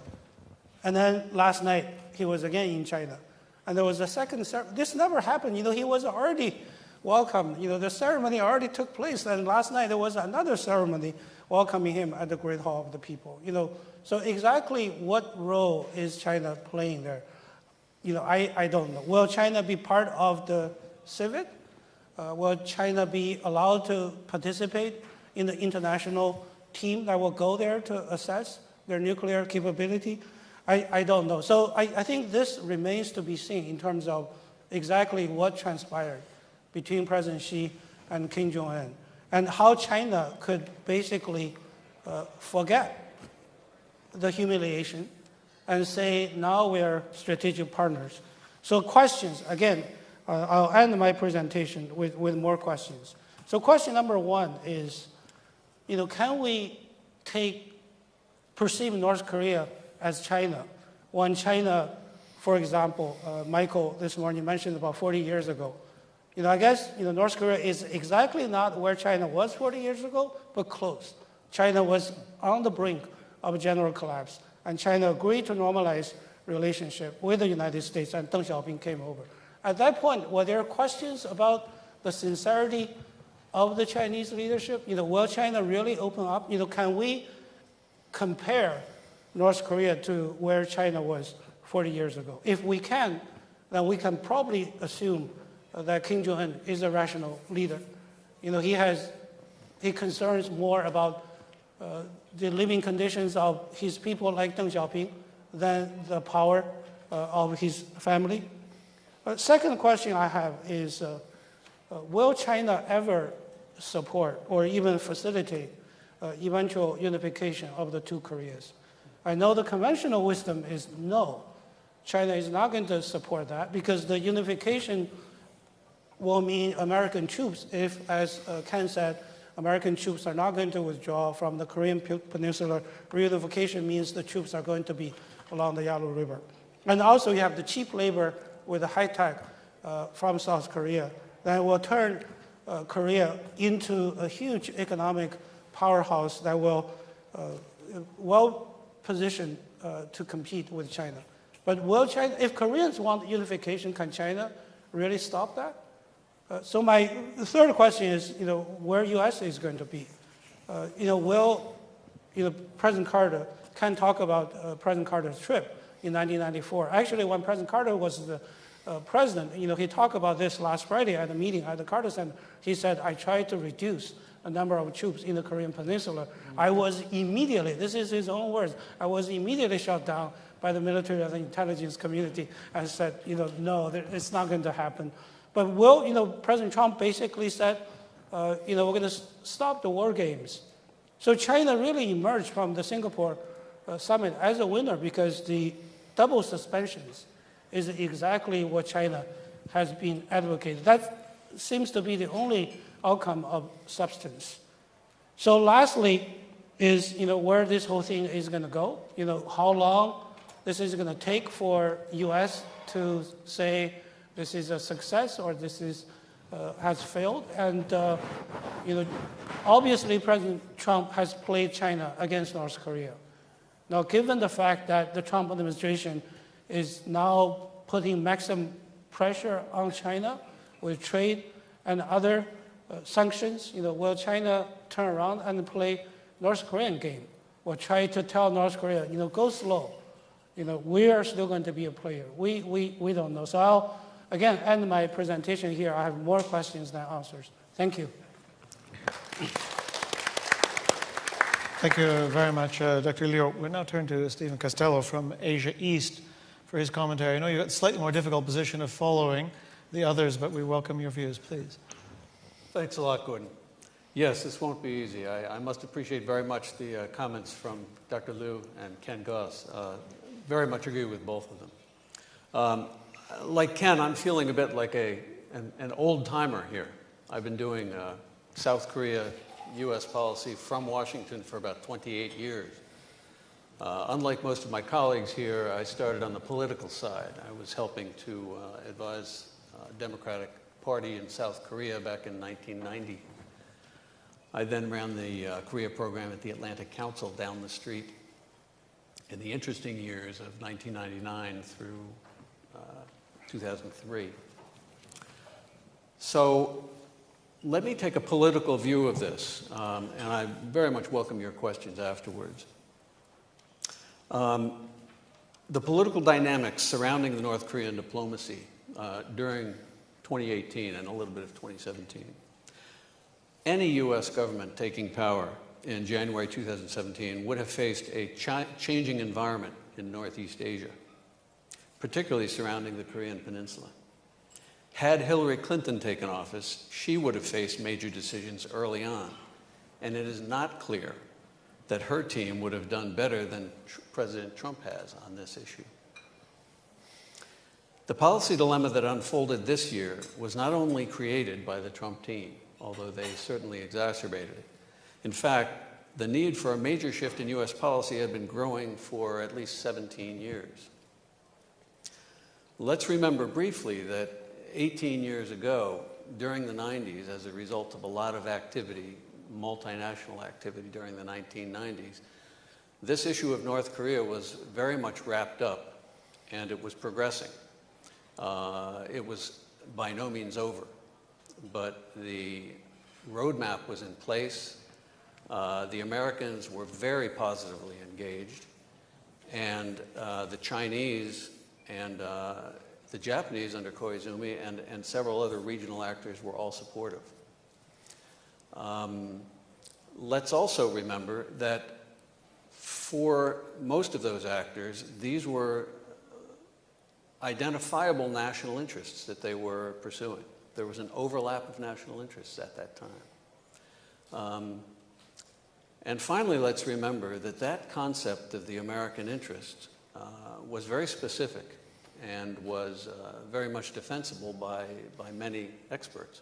And then last night, he was again in China. And there was a second ceremony. This never happened. He was already welcomed. The ceremony already took place. And last night, there was another ceremony welcoming him at the Great Hall of the People. So exactly what role is China playing there? I don't know. Will China be part of the civic? Will China be allowed to participate in the international team that will go there to assess their nuclear capability? I don't know. So I think this remains to be seen in terms of exactly what transpired between President Xi and Kim Jong-un, and how China could basically forget the humiliation and say, now we're strategic partners. So questions, again, I'll end my presentation with more questions. So question number one is, can we perceive North Korea as China when China, for example, Michael this morning mentioned about 40 years ago. I guess North Korea is exactly not where China was 40 years ago, but close. China was on the brink of general collapse, and China agreed to normalize relationship with the United States, and Deng Xiaoping came over. At that point, were there questions about the sincerity of the Chinese leadership? Will China really open up? Can we compare North Korea to where China was 40 years ago? If we can, then we can probably assume that Kim Jong-un is a rational leader. He concerns more about the living conditions of his people like Deng Xiaoping than the power of his family. Second question I have is, will China ever support or even facilitate eventual unification of the two Koreas. I know the conventional wisdom is no. China is not going to support that because the unification will mean American troops if, as Ken said, American troops are not going to withdraw from the Korean Peninsula. Reunification means the troops are going to be along the Yalu River. And also you have the cheap labor with the high tech from South Korea that will turn Korea into a huge economic powerhouse that will well positioned to compete with China. But will China, if Koreans want unification, can China really stop that? So my third question is, where U.S. is going to be. Will President Carter can talk about President Carter's trip in 1994. Actually, when President Carter was the president, he talked about this last Friday at a meeting at the Carter Center. He said, I tried to reduce the number of troops in the Korean Peninsula. I was immediately, this is his own words, I was immediately shut down by the military and the intelligence community and said, no, it's not going to happen. But President Trump basically said, we're going to stop the war games. So China really emerged from the Singapore summit as a winner because the double suspensions is exactly what China has been advocating. That seems to be the only outcome of substance. So lastly is, where this whole thing is going to go. How long this is going to take for U.S. to say this is a success or this is has failed. And obviously President Trump has played China against North Korea. Now, given the fact that the Trump administration is now putting maximum pressure on China with trade and other sanctions, will China turn around and play North Korean game? Or try to tell North Korea, go slow. We are still going to be a player. We don't know. So I'll, again, end my presentation here. I have more questions than answers. Thank you. Thank you very much, Dr. Liu. We'll now turn to Stephen Costello from Asia East for his commentary. I know you've got a slightly more difficult position of following the others, but we welcome your views, please. Thanks a lot, Gordon. Yes, this won't be easy. I must appreciate very much the comments from Dr. Liu and Ken Goss. Very much agree with both of them. Like Ken, I'm feeling a bit like an old-timer here. I've been doing South Korea U.S. policy from Washington for about 28 years. Unlike most of my colleagues here, I started on the political side. I was helping to advise Democratic Party in South Korea back in 1990. I then ran the Korea program at the Atlantic Council down the street in the interesting years of 1999 through 2003. So let me take a political view of this, and I very much welcome your questions afterwards. The political dynamics surrounding the North Korean diplomacy during 2018 and a little bit of 2017. Any U.S. government taking power in January 2017 would have faced a changing environment in Northeast Asia, particularly surrounding the Korean Peninsula. Had Hillary Clinton taken office, she would have faced major decisions early on, and it is not clear that her team would have done better than President Trump has on this issue. The policy dilemma that unfolded this year was not only created by the Trump team, although they certainly exacerbated it. In fact, the need for a major shift in U.S. policy had been growing for at least 17 years. Let's remember briefly that 18 years ago, during the 90s, as a result of a lot of activity, multinational activity during the 1990s, this issue of North Korea was very much wrapped up, and it was progressing. It was by no means over, but the roadmap was in place. The Americans were very positively engaged, and the Chinese and the Japanese under Koizumi and several other regional actors were all supportive. Let's also remember that for most of those actors, these were identifiable national interests that they were pursuing. There was an overlap of national interests at that time. And finally, let's remember that that concept of the American interest was very specific and was very much defensible by many experts.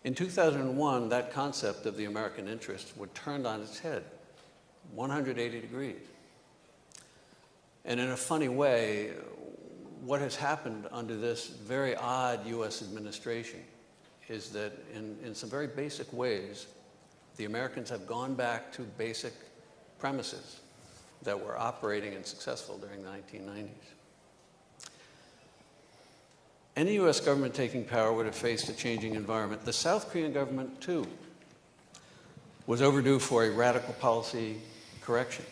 In 2001, that concept of the American interest was turned on its head, 180 degrees. And in a funny way, what has happened under this very odd US administration is that in some very basic ways, the Americans have gone back to basic premises that were operating and successful during the 1990s. Any US government taking power would have faced a changing environment. The South Korean government, too, was overdue for a radical policy correction.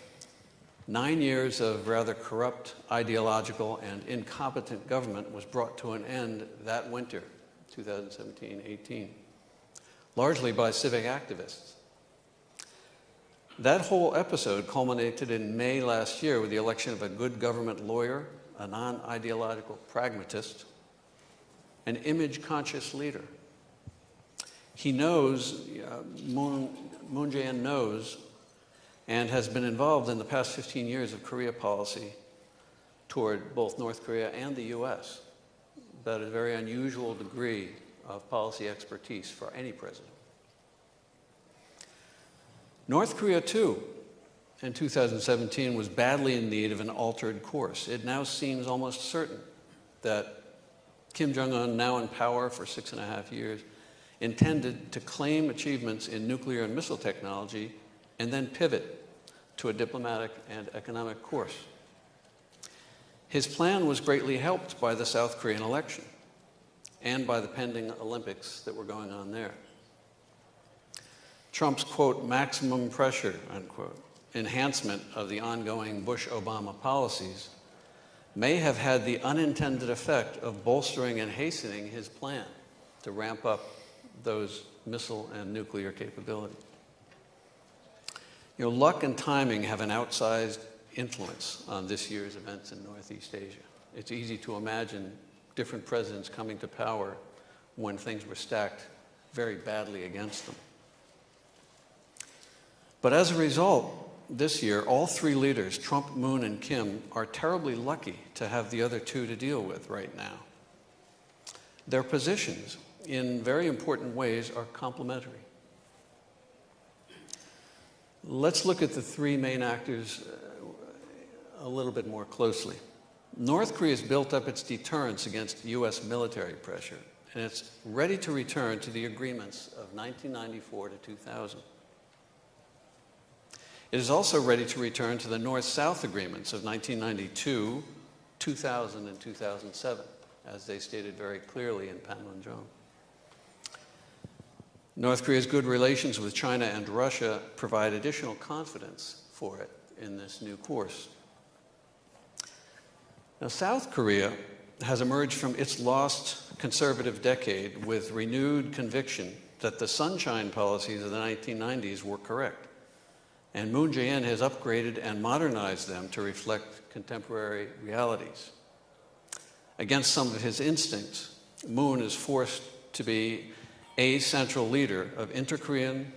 9 years of rather corrupt, ideological, and incompetent government was brought to an end that winter, 2017-18, largely by civic activists. That whole episode culminated in May last year with the election of a good government lawyer, a non-ideological pragmatist, an image-conscious leader. He knows, Moon Jae-in knows, and has been involved in the past 15 years of Korea policy toward both North Korea and the US. That is a very unusual degree of policy expertise for any president. North Korea, too, in 2017 was badly in need of an altered course. It now seems almost certain that Kim Jong-un, now in power for 6.5 years, intended to claim achievements in nuclear and missile technology and then pivot to a diplomatic and economic course. His plan was greatly helped by the South Korean election and by the pending Olympics that were going on there. Trump's, quote, maximum pressure, unquote, enhancement of the ongoing Bush-Obama policies may have had the unintended effect of bolstering and hastening his plan to ramp up those missile and nuclear capabilities. You know, luck and timing have an outsized influence on this year's events in Northeast Asia. It's easy to imagine different presidents coming to power when things were stacked very badly against them. But as a result, this year, all three leaders, Trump, Moon, and Kim, are terribly lucky to have the other two to deal with right now. Their positions, in very important ways, are complementary. Let's look at the three main actors a little bit more closely. North Korea has built up its deterrence against US military pressure, and it's ready to return to the agreements of 1994 to 2000. It is also ready to return to the North-South agreements of 1992, 2000, and 2007, as they stated very clearly in Panmunjom. North Korea's good relations with China and Russia provide additional confidence for it in this new course. Now, South Korea has emerged from its lost conservative decade with renewed conviction that the sunshine policies of the 1990s were correct. And Moon Jae-in has upgraded and modernized them to reflect contemporary realities. Against some of his instincts, Moon is forced to be a central leader of inter-Korean,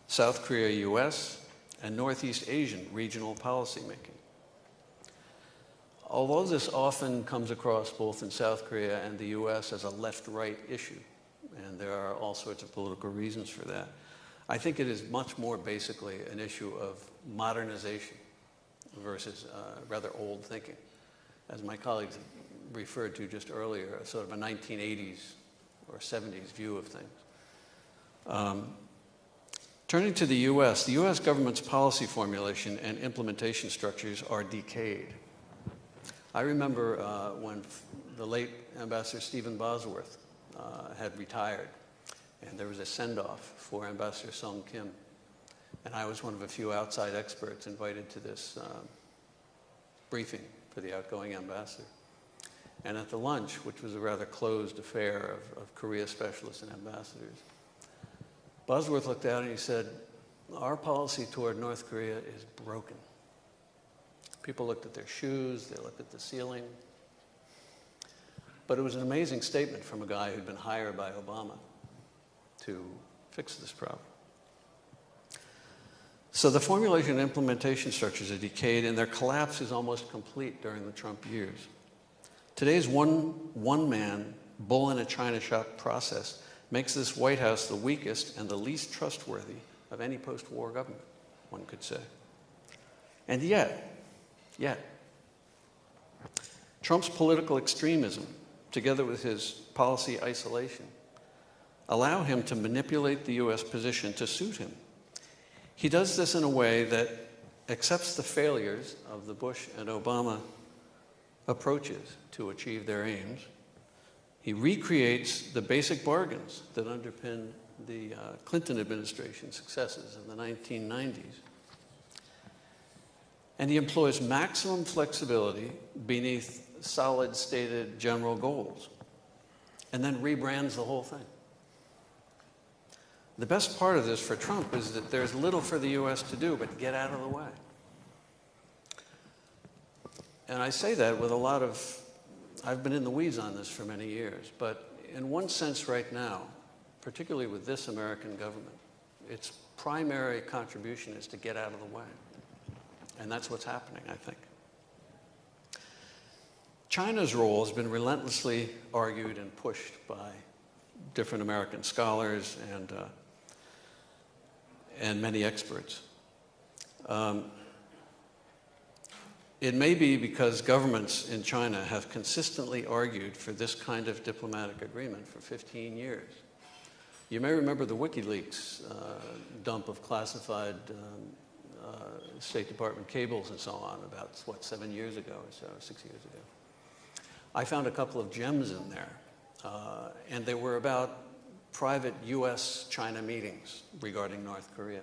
South Korea-US, and Northeast Asian regional policymaking. Although this often comes across both in South Korea and the US as a left-right issue, and there are all sorts of political reasons for that, I think it is much more basically an issue of modernization versus rather old thinking. As my colleagues referred to just earlier, a sort of a 1980s or 70s view of things. Turning to the US government's policy formulation and implementation structures are decayed. I remember when the late Ambassador Stephen Bosworth had retired, and there was a send-off for Ambassador Sung Kim. And I was one of a few outside experts invited to this briefing for the outgoing ambassador. And at the lunch, which was a rather closed affair of Korea specialists and ambassadors, Bosworth looked out and he said, "Our policy toward North Korea is broken." People looked at their shoes, they looked at the ceiling. But it was an amazing statement from a guy who'd been hired by Obama to fix this problem. So the formulation and implementation structures are decayed, and their collapse is almost complete during the Trump years. Today's one-man, bull-in-a-china-shop process makes this White House the weakest and the least trustworthy of any post-war government, one could say. And yet, Trump's political extremism, together with his policy isolation, allow him to manipulate the U.S. position to suit him. He does this in a way that accepts the failures of the Bush and Obama approaches to achieve their aims. He recreates the basic bargains that underpinned the Clinton administration's successes in the 1990s. And he employs maximum flexibility beneath solid stated general goals, and then rebrands the whole thing. The best part of this for Trump is that there's little for the U.S. to do but get out of the way. And I say that with a lot of, I've been in the weeds on this for many years, but in one sense right now, particularly with this American government, its primary contribution is to get out of the way. And that's what's happening, I think. China's role has been relentlessly argued and pushed by different American scholars and many experts. It may be because governments in China have consistently argued for this kind of diplomatic agreement for 15 years. You may remember the WikiLeaks dump of classified State Department cables and so on about, 7 years ago or so, 6 years ago. I found a couple of gems in there, and they were about private U.S.-China meetings regarding North Korea.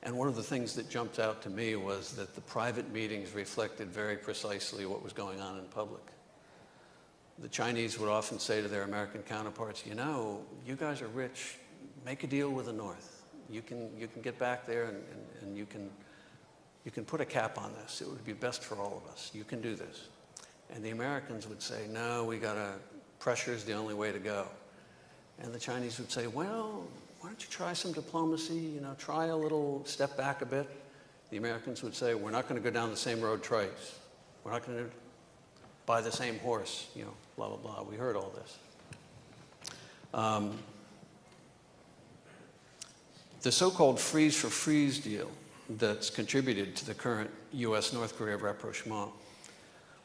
And one of the things that jumped out to me was that the private meetings reflected very precisely what was going on in public. The Chinese would often say to their American counterparts, you know, you guys are rich, make a deal with the North. You can get back there and you can put a cap on this. It would be best for all of us. You can do this. And the Americans would say, no, pressure is the only way to go. And the Chinese would say, well, why don't you try some diplomacy, try a little step back a bit. The Americans would say, we're not going to go down the same road twice. We're not going to buy the same horse, blah, blah, blah. We heard all this. The so-called freeze-for-freeze deal that's contributed to the current U.S.-North Korea rapprochement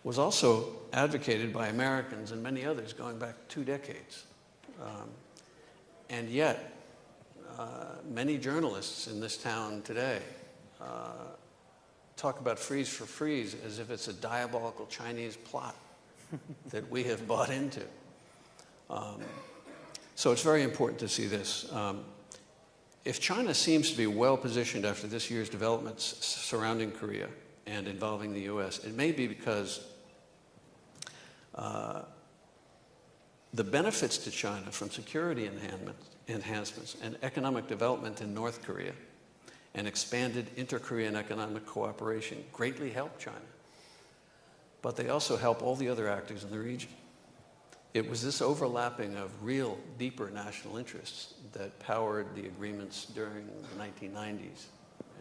was also advocated by Americans and many others going back 2 decades. And yet, many journalists in this town today talk about freeze for freeze as if it's a diabolical Chinese plot that we have bought into. So it's very important to see this. If China seems to be well positioned after this year's developments surrounding Korea and involving the U.S., it may be because the benefits to China from security enhancements and economic development in North Korea and expanded inter-Korean economic cooperation greatly help China. But they also help all the other actors in the region. It was this overlapping of real, deeper national interests that powered the agreements during the 1990s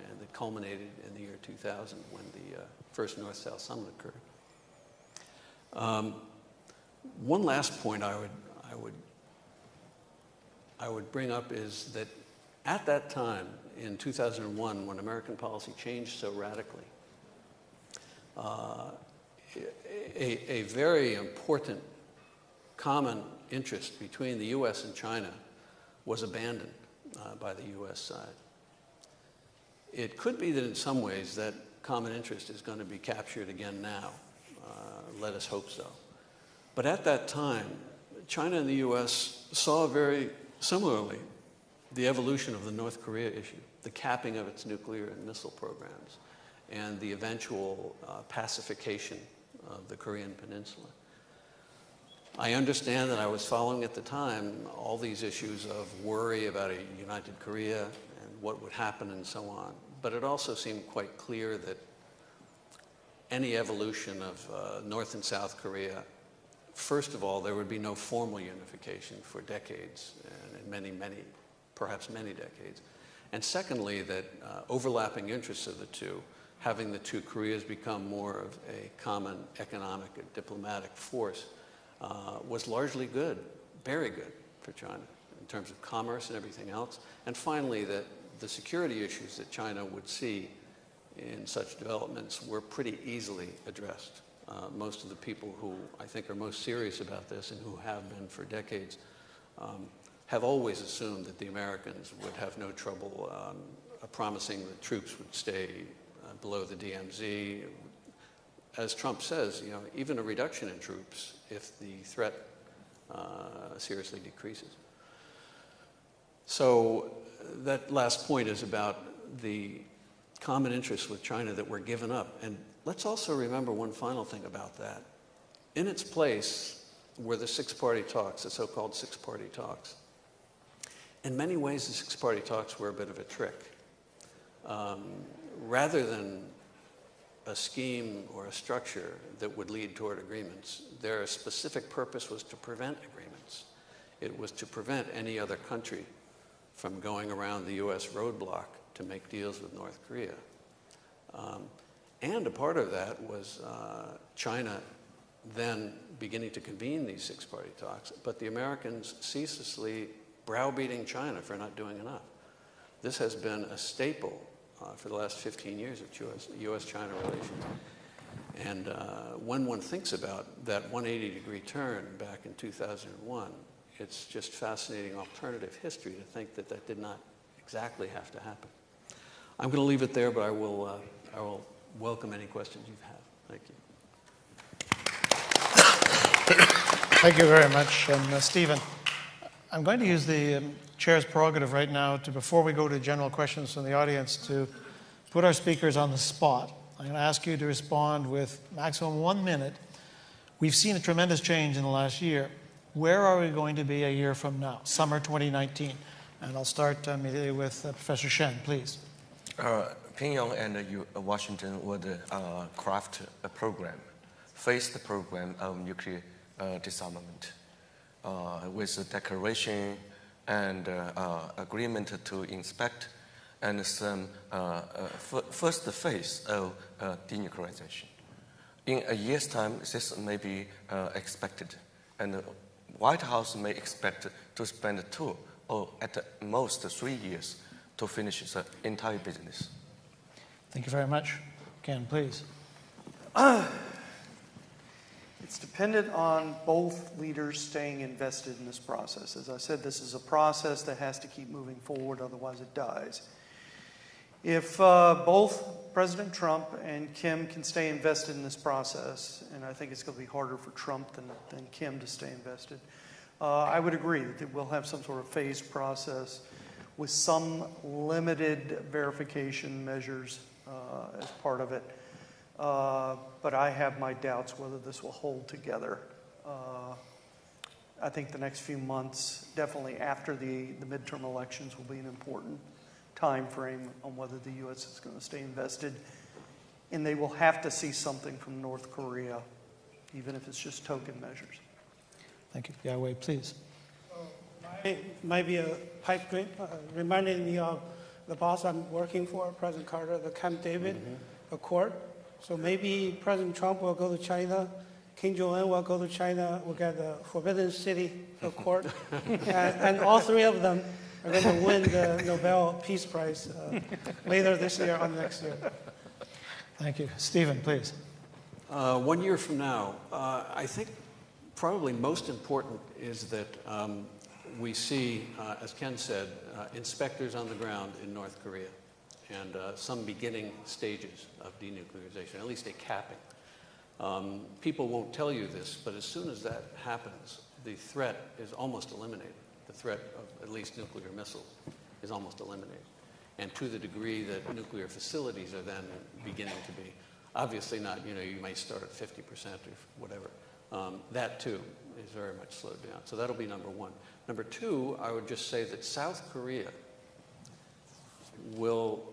and that culminated in the year 2000 when the first North-South Summit occurred. One last point I would bring up is that at that time, in 2001, when American policy changed so radically, a very important common interest between the U.S. and China was abandoned by the U.S. side. It could be that in some ways that common interest is going to be captured again now. Let us hope so. But at that time, China and the U.S. saw very similarly the evolution of the North Korea issue, the capping of its nuclear and missile programs, and the eventual pacification of the Korean Peninsula. I understand that I was following at the time all these issues of worry about a united Korea and what would happen and so on. But it also seemed quite clear that any evolution of North and South Korea, first of all, there would be no formal unification for decades, and many, perhaps many decades. And secondly, that overlapping interests of the two, having the two Koreas become more of a common economic and diplomatic force, was largely good, very good for China in terms of commerce and everything else. And finally, that the security issues that China would see in such developments were pretty easily addressed. Most of the people who I think are most serious about this and who have been for decades have always assumed that the Americans would have no trouble promising that troops would stay below the DMZ. As Trump says, you know, even a reduction in troops if the threat seriously decreases. So that last point is about the common interests with China that were given up. And let's also remember one final thing about that. In its place were the six-party talks, the so-called six-party talks. In many ways, the six-party talks were a bit of a trick. Rather than a scheme or a structure that would lead toward agreements, their specific purpose was to prevent agreements. It was to prevent any other country from going around the U.S. roadblock to make deals with North Korea. And a part of that was China then beginning to convene these six-party talks, but the Americans ceaselessly browbeating China for not doing enough. This has been a staple for the last 15 years of U.S.-China relations. And when one thinks about that 180-degree turn back in 2001, it's just fascinating alternative history to think that that did not exactly have to happen. I'm going to leave it there, but I will welcome any questions you have. Thank you. Thank you very much. And Stephen, I'm going to use the chair's prerogative right now to, before we go to general questions from the audience, to put our speakers on the spot. I'm going to ask you to respond with maximum 1 minute. We've seen a tremendous change in the last year. Where are we going to be a year from now, summer 2019? And I'll start immediately with Professor Shen, please. Pyongyang and Washington would craft a program, face the program of nuclear disarmament with a declaration and agreement to inspect and some first phase of denuclearization. In a year's time, this may be expected, and the White House may expect to spend 2 or at most 3 years to finish the entire business. Thank you very much. Ken, please. It's dependent on both leaders staying invested in this process. As I said, this is a process that has to keep moving forward, otherwise it dies. If both President Trump and Kim can stay invested in this process, and I think it's going to be harder for Trump than Kim to stay invested, I would agree that we'll have some sort of phased process with some limited verification measures as part of it. But I have my doubts whether this will hold together. I think the next few months, definitely after the midterm elections, will be an important time frame on whether the U.S. is going to stay invested. And they will have to see something from North Korea, even if it's just token measures. Thank you. Yahweh, please. Might be a pipe dream, reminding me of the boss I'm working for, President Carter, the Camp David Accord. So maybe President Trump will go to China, Kim Jong-un will go to China, we'll get the Forbidden City Accord, and all three of them are going to win the Nobel Peace Prize later this year or next year. Thank you. Stephen, please. 1 year from now, I think probably most important is that we see, as Ken said, inspectors on the ground in North Korea and some beginning stages of denuclearization, at least a capping. People won't tell you this, but as soon as that happens, the threat is almost eliminated. The threat of at least nuclear missiles is almost eliminated. And to the degree that nuclear facilities are then beginning to be, obviously not, you might start at 50% or whatever. That too is very much slowed down. So that'll be number one. Number two, I would just say that South Korea will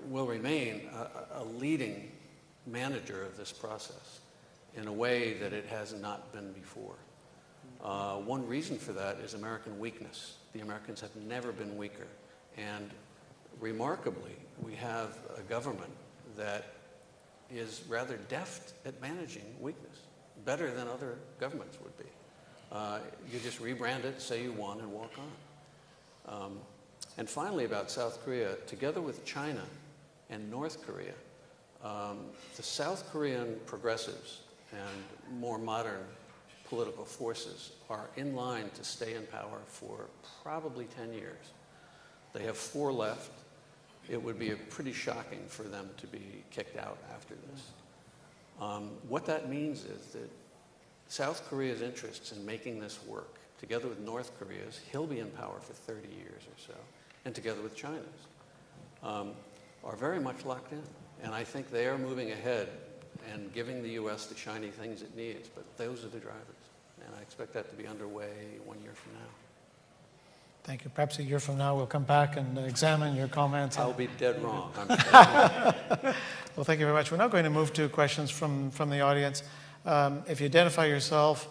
remain a leading manager of this process in a way that it has not been before. One reason for that is American weakness. The Americans have never been weaker. And remarkably, we have a government that is rather deft at managing weakness, better than other governments would be. You just rebrand it, say you won, and walk on. And finally, about South Korea, together with China and North Korea, the South Korean progressives and more modern political forces are in line to stay in power for probably 10 years. They have 4 left. It would be pretty shocking for them to be kicked out after this. What that means is that South Korea's interests in making this work, together with North Korea's, he'll be in power for 30 years or so, and together with China's, are very much locked in. And I think they are moving ahead and giving the U.S. the shiny things it needs, but those are the drivers. And I expect that to be underway 1 year from now. Thank you. Perhaps a year from now we'll come back and examine your comments. I'll be dead wrong. Well, thank you very much. We're now going to move to questions from the audience. If you identify yourself,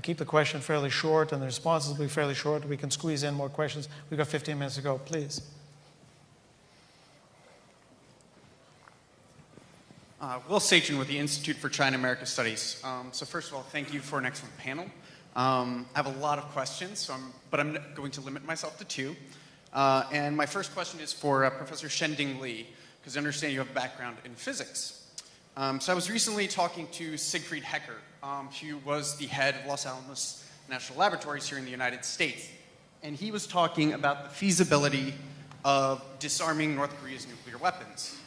keep the question fairly short, and the responses will be fairly short. We can squeeze in more questions. We've got 15 minutes to go. Please. Will Sachin with the Institute for China-America Studies. So first of all, thank you for an excellent panel. I have a lot of questions, but I'm going to limit myself to 2. And my first question is for Professor Shending Li, because I understand you have a background in physics. So I was recently talking to Siegfried Hecker, who was the head of Los Alamos National Laboratories here in the United States. And he was talking about the feasibility of disarming North Korea's nuclear weapons.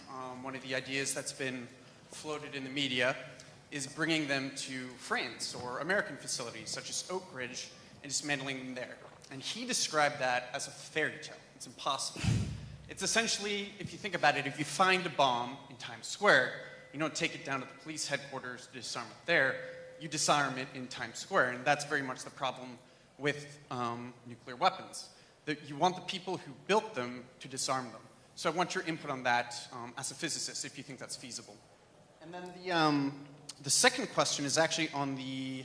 One of the ideas that's been floated in the media is bringing them to France or American facilities such as Oak Ridge and dismantling them there. And he described that as a fairy tale. It's impossible. It's essentially, if you think about it, if you find a bomb in Times Square, you don't take it down to the police headquarters to disarm it there, you disarm it in Times Square. And that's very much the problem with nuclear weapons. That you want the people who built them to disarm them. So I want your input on that as a physicist, if you think that's feasible. And then the second question is actually on the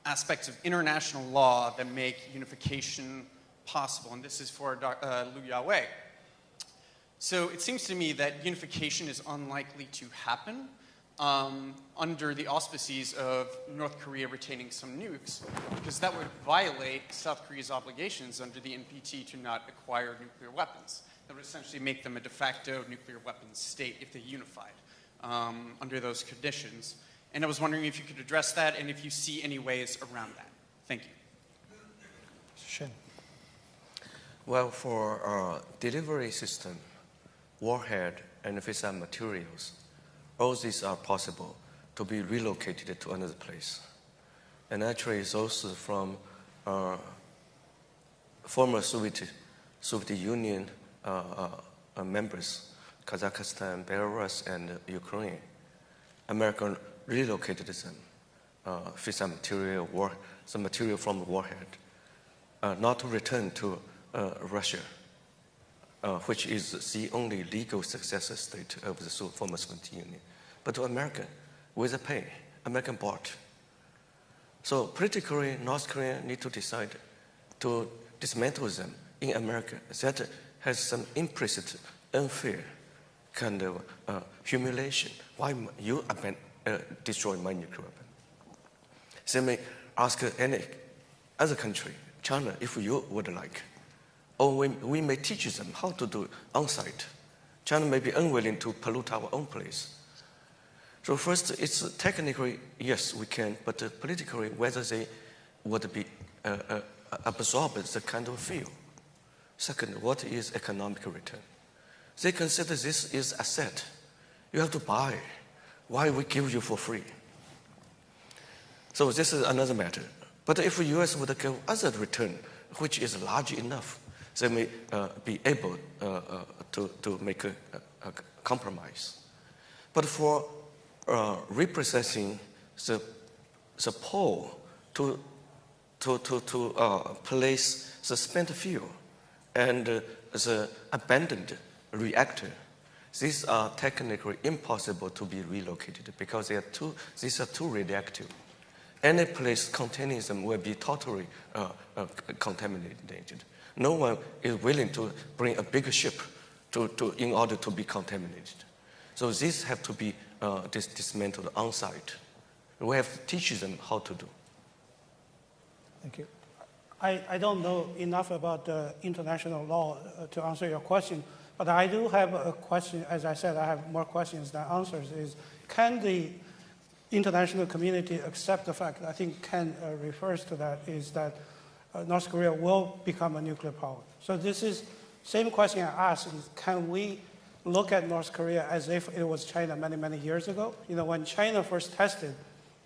aspects of international law that make unification possible, and this is for Liu Yawei. So it seems to me that unification is unlikely to happen under the auspices of North Korea retaining some nukes, because that would violate South Korea's obligations under the NPT to not acquire nuclear weapons. That would essentially make them a de facto nuclear weapons state if they unified under those conditions. And I was wondering if you could address that and if you see any ways around that. Thank you. Shin. Well, for delivery system, warhead, and fissile materials, all these are possible to be relocated to another place. And actually, it's also from former Soviet Union members, Kazakhstan, Belarus, and Ukraine. America relocated them, fissile material, some material from the warhead, not to return to Russia, which is the only legal successor state of the former Soviet Union, but to America with a pay, American bought. So politically, North Korea need to decide to dismantle them in America. That has some implicit, unfair kind of humiliation. Why you destroy my nuclear weapon? They may ask any other country, China, if you would like. Or we may teach them how to do on-site. China may be unwilling to pollute our own place. So first, it's technically, yes, we can, but politically, whether they would be absorb the kind of feel. Second, what is economic return? They consider this is asset. You have to buy. Why we give you for free? So this is another matter. But if the U.S. would give other return, which is large enough, they may be able to make a compromise. But for reprocessing the pole to place the spent fuel and the abandoned reactor, these are technically impossible to be relocated because these are too radioactive. Any place containing them will be totally contaminated. No one is willing to bring a big ship in order to be contaminated. So this have to be dismantled on site. We have to teach them how to do. Thank you. I don't know enough about international law to answer your question, but I do have a question. As I said, I have more questions than answers. Is can the international community accept the fact, I think Ken refers to that, is that North Korea will become a nuclear power? So this is same question I asked, is can we look at North Korea as if it was China many, many years ago? You know, when China first tested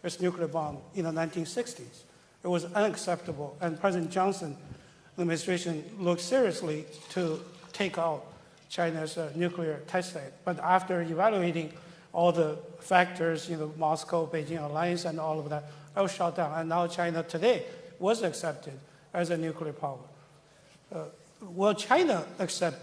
its nuclear bomb in the 1960s, it was unacceptable, and President Johnson administration looked seriously to take out China's nuclear test site. But after evaluating all the factors, you know, Moscow, Beijing alliance and all of that, that was shut down. And now China today was accepted as a nuclear power. Will China accept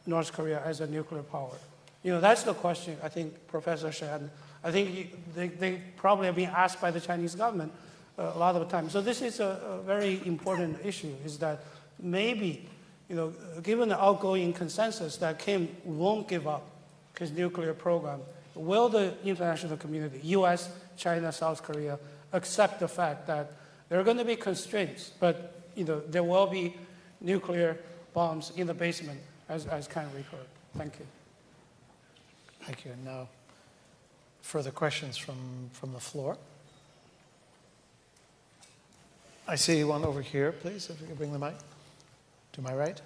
North Korea as a nuclear power? You know, that's the question, I think, Professor Shan. I think they probably have been asked by the Chinese government a lot of the time. So this is a very important issue, is that maybe, you know, given the outgoing consensus that Kim won't give up his nuclear program, will the international community, US, China, South Korea, accept the fact that there are going to be constraints, but, you know, there will be nuclear bombs in the basement, as Ken referred? Thank you. Thank you. And now, further questions from the floor. I see one over here, please, if you could bring the mic to my right.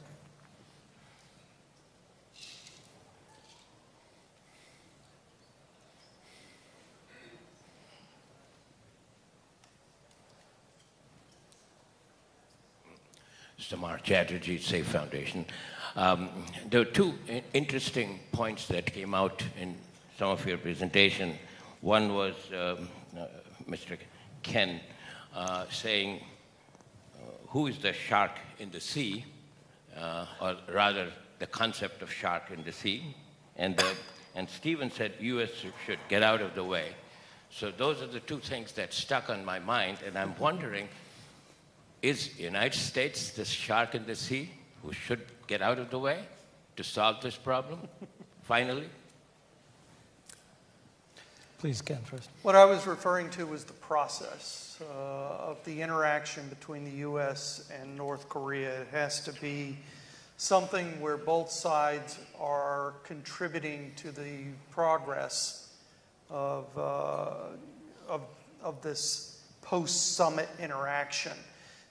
Samar Chatterjee, Safe Foundation. There were two interesting points that came out in some of your presentation. One was Mr. Ken saying, who is the shark in the sea, or rather the concept of shark in the sea. And Stephen said US should get out of the way. So those are the two things that stuck on my mind, and I'm wondering, is United States the shark in the sea who should get out of the way to solve this problem, finally? Please, Ken, first. What I was referring to was the process of the interaction between the U.S. and North Korea. It has to be something where both sides are contributing to the progress of this post-summit interaction.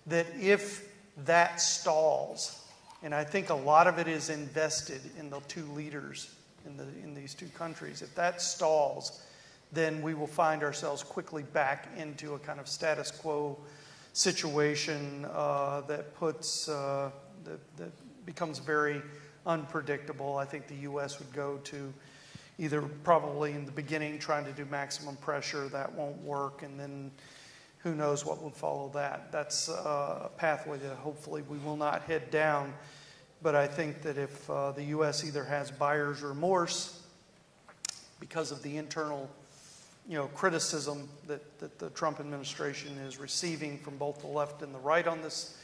That if that stalls, and I think a lot of it is invested in the two leaders in these two countries, if that stalls, then we will find ourselves quickly back into a kind of status quo situation that becomes very unpredictable. I think the U.S. would go to either probably in the beginning trying to do maximum pressure, that won't work, and then who knows what would follow that. That's a pathway that hopefully we will not head down. But I think that if the U.S. either has buyer's remorse because of the internal, you know, criticism that the Trump administration is receiving from both the left and the right on this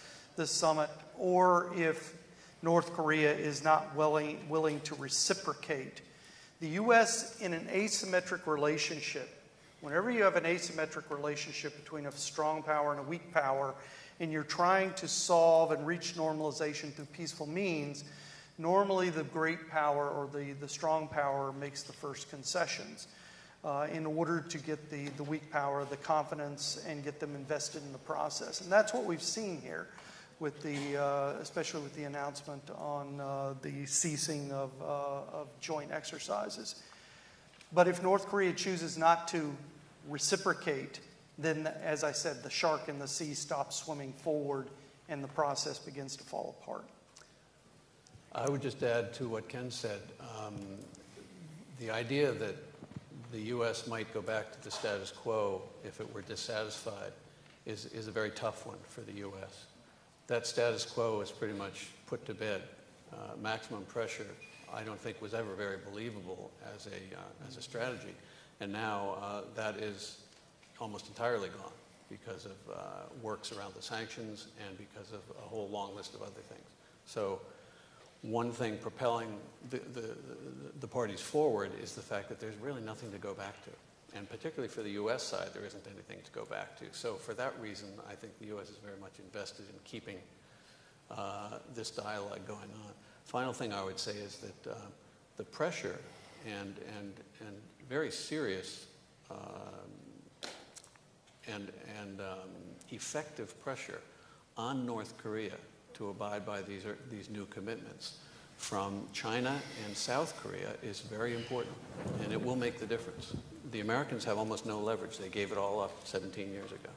summit, or if North Korea is not willing to reciprocate. The U.S. in an asymmetric relationship, whenever you have an asymmetric relationship between a strong power and a weak power, and you're trying to solve and reach normalization through peaceful means, normally the great power or the strong power makes the first concessions in order to get the weak power the confidence and get them invested in the process. And that's what we've seen here, with especially with the announcement on the ceasing of joint exercises. But if North Korea chooses not to reciprocate, then, as I said, the shark in the sea stops swimming forward and the process begins to fall apart. I would just add to what Ken said. The idea that the U.S. might go back to the status quo if it were dissatisfied is a very tough one for the U.S. That status quo is pretty much put to bed. Maximum pressure, I don't think, was ever very believable as a strategy. And now that is almost entirely gone because of works around the sanctions and because of a whole long list of other things. So one thing propelling the parties forward is the fact that there's really nothing to go back to. And particularly for the U.S. side, there isn't anything to go back to. So for that reason, I think the U.S. is very much invested in keeping this dialogue going on. Final thing I would say is that the pressure and very serious and effective pressure on North Korea to abide by these new commitments from China and South Korea is very important, and it will make the difference. The Americans have almost no leverage. They gave it all up 17 years ago.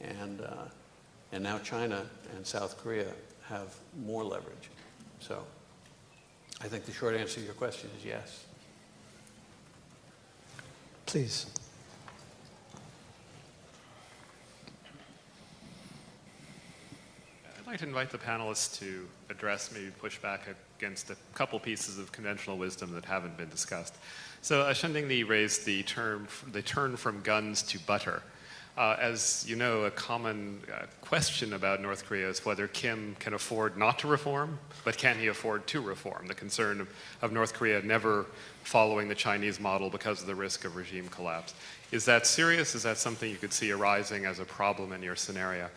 And now China and South Korea have more leverage. So I think the short answer to your question is yes. Please. I'd like to invite the panelists to address, maybe push back against a couple pieces of conventional wisdom that haven't been discussed. So Shending raised the turn from guns to butter. As you know, a common question about North Korea is whether Kim can afford not to reform, but can he afford to reform? The concern of North Korea never following the Chinese model because of the risk of regime collapse. Is that serious? Is that something you could see arising as a problem in your scenario?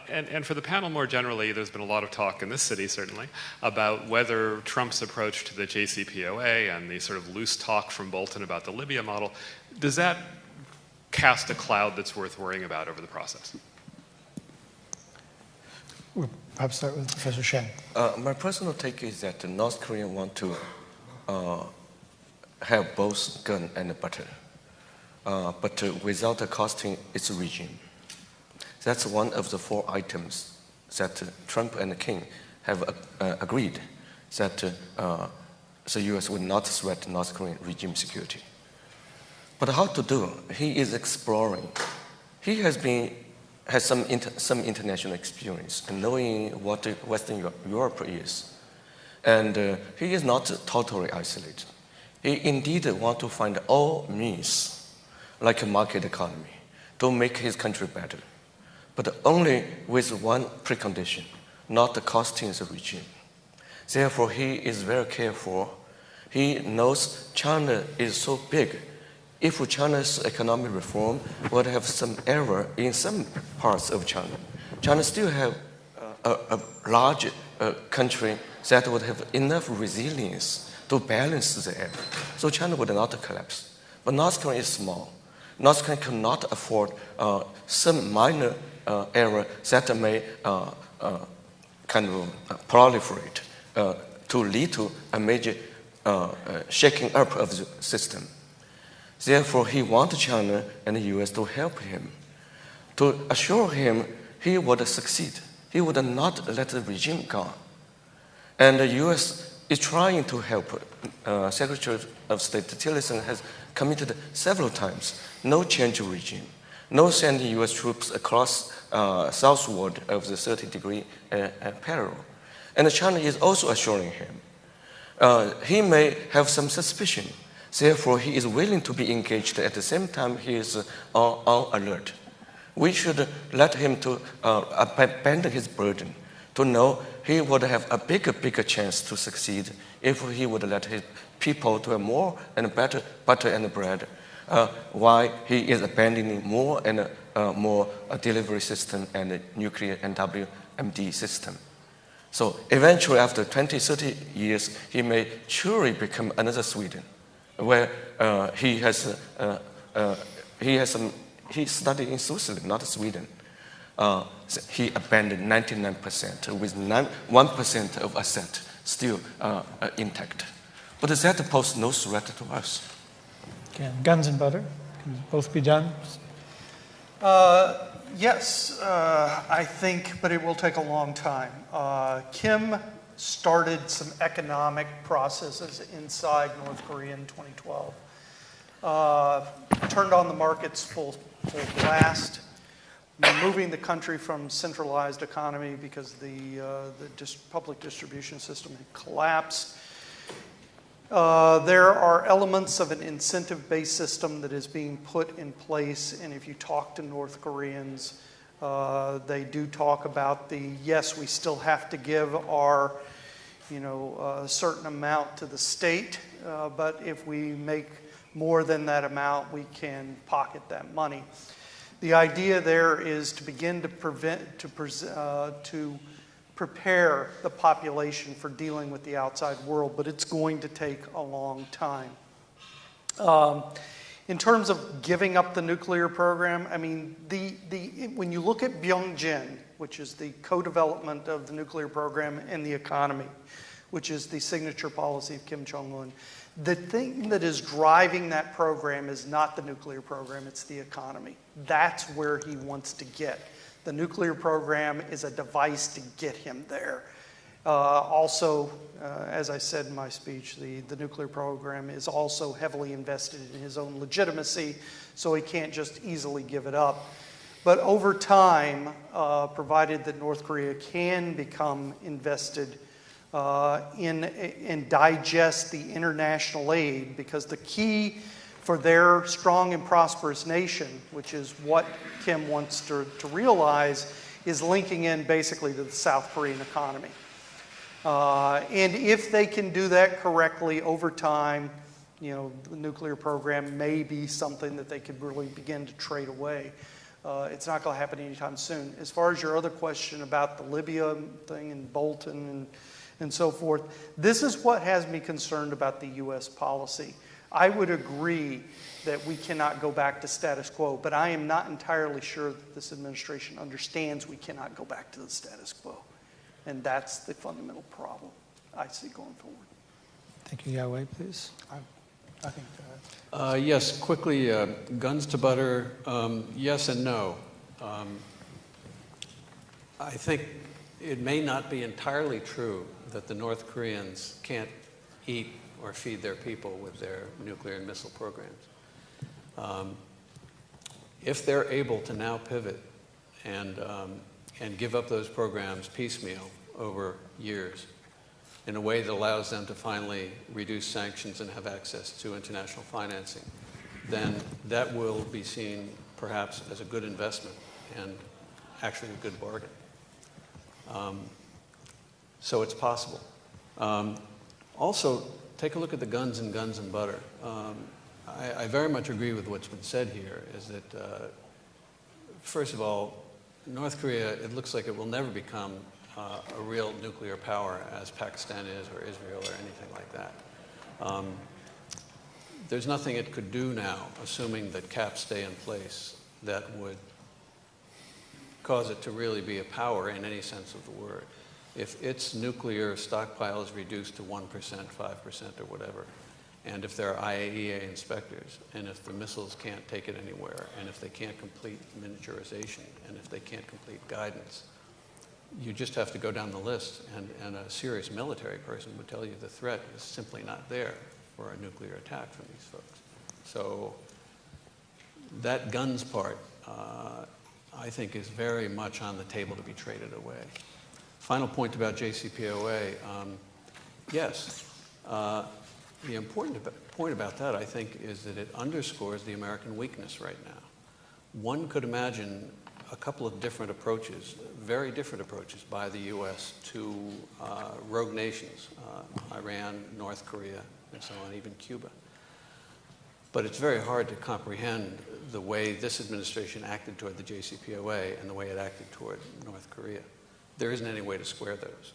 And for the panel more generally, there's been a lot of talk in this city, certainly, about whether Trump's approach to the JCPOA and the sort of loose talk from Bolton about the Libya model, does that cast a cloud that's worth worrying about over the process? We'll perhaps start with Professor Shen. My personal take is that the North Koreans want to have both gun and butter, but without costing its regime. That's one of the 4 items that Trump and Kim have agreed that the U.S. would not threaten North Korean regime security. But how to do? He is exploring. He has some international experience and knowing what Western Europe is. And he is not totally isolated. He indeed wants to find all means, like a market economy, to make his country better. But only with one precondition, not costing the regime. Therefore, he is very careful. He knows China is so big. If China's economic reform would have some error in some parts of China, China still have a large country that would have enough resilience to balance the error. So China would not collapse. But North Korea is small. North Korea cannot afford some minor error that may kind of proliferate to lead to a major shaking up of the system. Therefore, he wants China and the U.S. to help him, to assure him he would succeed. He would not let the regime go. And the U.S. is trying to help. Secretary of State Tillerson has committed several times, no change of regime, no sending U.S. troops across southward of the 30-degree parallel. And China is also assuring him. He may have some suspicion. Therefore, he is willing to be engaged. At the same time, he is on alert. We should let him to abandon his burden, to know he would have a bigger chance to succeed if he would let his people to have more and better butter and bread, while he is abandoning more and more delivery system and nuclear and WMD system. So eventually, after 20, 30 years, he may surely become another Sweden, where he studied in Switzerland, not Sweden. He abandoned 99% with 1% of asset still intact. But that poses no threat to us. Again, guns and butter, can both be done? Yes, I think, but it will take a long time. Kim started some economic processes inside North Korea in 2012. Turned on the markets full blast, moving the country from centralized economy because the public distribution system had collapsed. There are elements of an incentive-based system that is being put in place, and if you talk to North Koreans, they do talk about yes, we still have to give our a certain amount to the state, but if we make more than that amount, we can pocket that money. The idea there is to begin to prepare the population for dealing with the outside world, but it's going to take a long time. In terms of giving up the nuclear program, I mean, when you look at Byung-jin, which is the co-development of the nuclear program and the economy, which is the signature policy of Kim Jong-un, the thing that is driving that program is not the nuclear program, it's the economy. That's where he wants to get. The nuclear program is a device to get him there. Also, as I said in my speech, the nuclear program is also heavily invested in his own legitimacy, so he can't just easily give it up. But over time, provided that North Korea can become invested and digest the international aid, because the key for their strong and prosperous nation, which is what Kim wants to realize, is linking in basically to the South Korean economy. And if they can do that correctly over time, the nuclear program may be something that they could really begin to trade away. It's not going to happen anytime soon. As far as your other question about the Libya thing and Bolton and so forth, this is what has me concerned about the U.S. policy. I would agree that we cannot go back to status quo, but I am not entirely sure that this administration understands we cannot go back to the status quo. And that's the fundamental problem I see going forward. Thank you. Yahweh, please. I think Yes, quickly, guns to butter, yes and no. I think it may not be entirely true that the North Koreans can't eat or feed their people with their nuclear and missile programs. If they're able to now pivot and give up those programs piecemeal over years in a way that allows them to finally reduce sanctions and have access to international financing, then that will be seen perhaps as a good investment and actually a good bargain. So it's possible. Also, take a look at the guns and butter. I very much agree with what's been said here, is that, first of all, North Korea, it looks like it will never become a real nuclear power as Pakistan is, or Israel, or anything like that. There's nothing it could do now, assuming that caps stay in place, that would cause it to really be a power in any sense of the word. If its nuclear stockpile is reduced to 1%, 5%, or whatever, and if there are IAEA inspectors, and if the missiles can't take it anywhere, and if they can't complete miniaturization, and if they can't complete guidance, you just have to go down the list, and a serious military person would tell you the threat is simply not there for a nuclear attack from these folks. So that guns part, I think, is very much on the table to be traded away. Final point about JCPOA, yes. The important point about that, I think, is that it underscores the American weakness right now. One could imagine a couple of different approaches, very different approaches by the U.S. to rogue nations, Iran, North Korea, and so on, even Cuba. But it's very hard to comprehend the way this administration acted toward the JCPOA and the way it acted toward North Korea. There isn't any way to square those.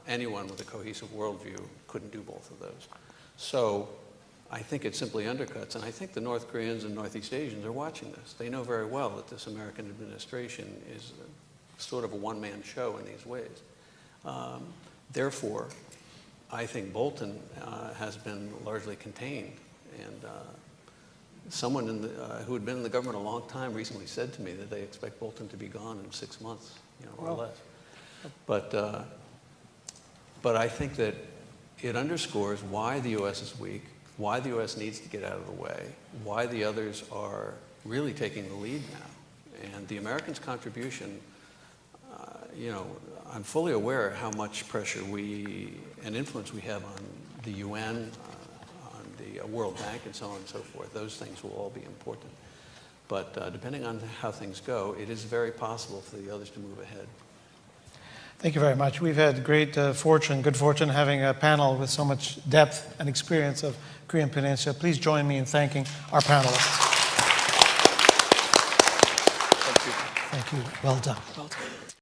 Anyone with a cohesive worldview couldn't do both of those. So I think it simply undercuts, and I think the North Koreans and Northeast Asians are watching this. They know very well that this American administration is sort of a one-man show in these ways. Therefore, I think Bolton has been largely contained, and someone who had been in the government a long time recently said to me that they expect Bolton to be gone in 6 months, or less. But I think that it underscores why the U.S. is weak, why the U.S. needs to get out of the way, why the others are really taking the lead now. And the Americans' contribution, I'm fully aware how much pressure and influence we have on the UN, on the World Bank, and so on and so forth. Those things will all be important. But depending on how things go, it is very possible for the others to move ahead. Thank you very much. We've had great good fortune, having a panel with so much depth and experience of Korean Peninsula. Please join me in thanking our panelists. Thank you. Thank you. Well done. Well done.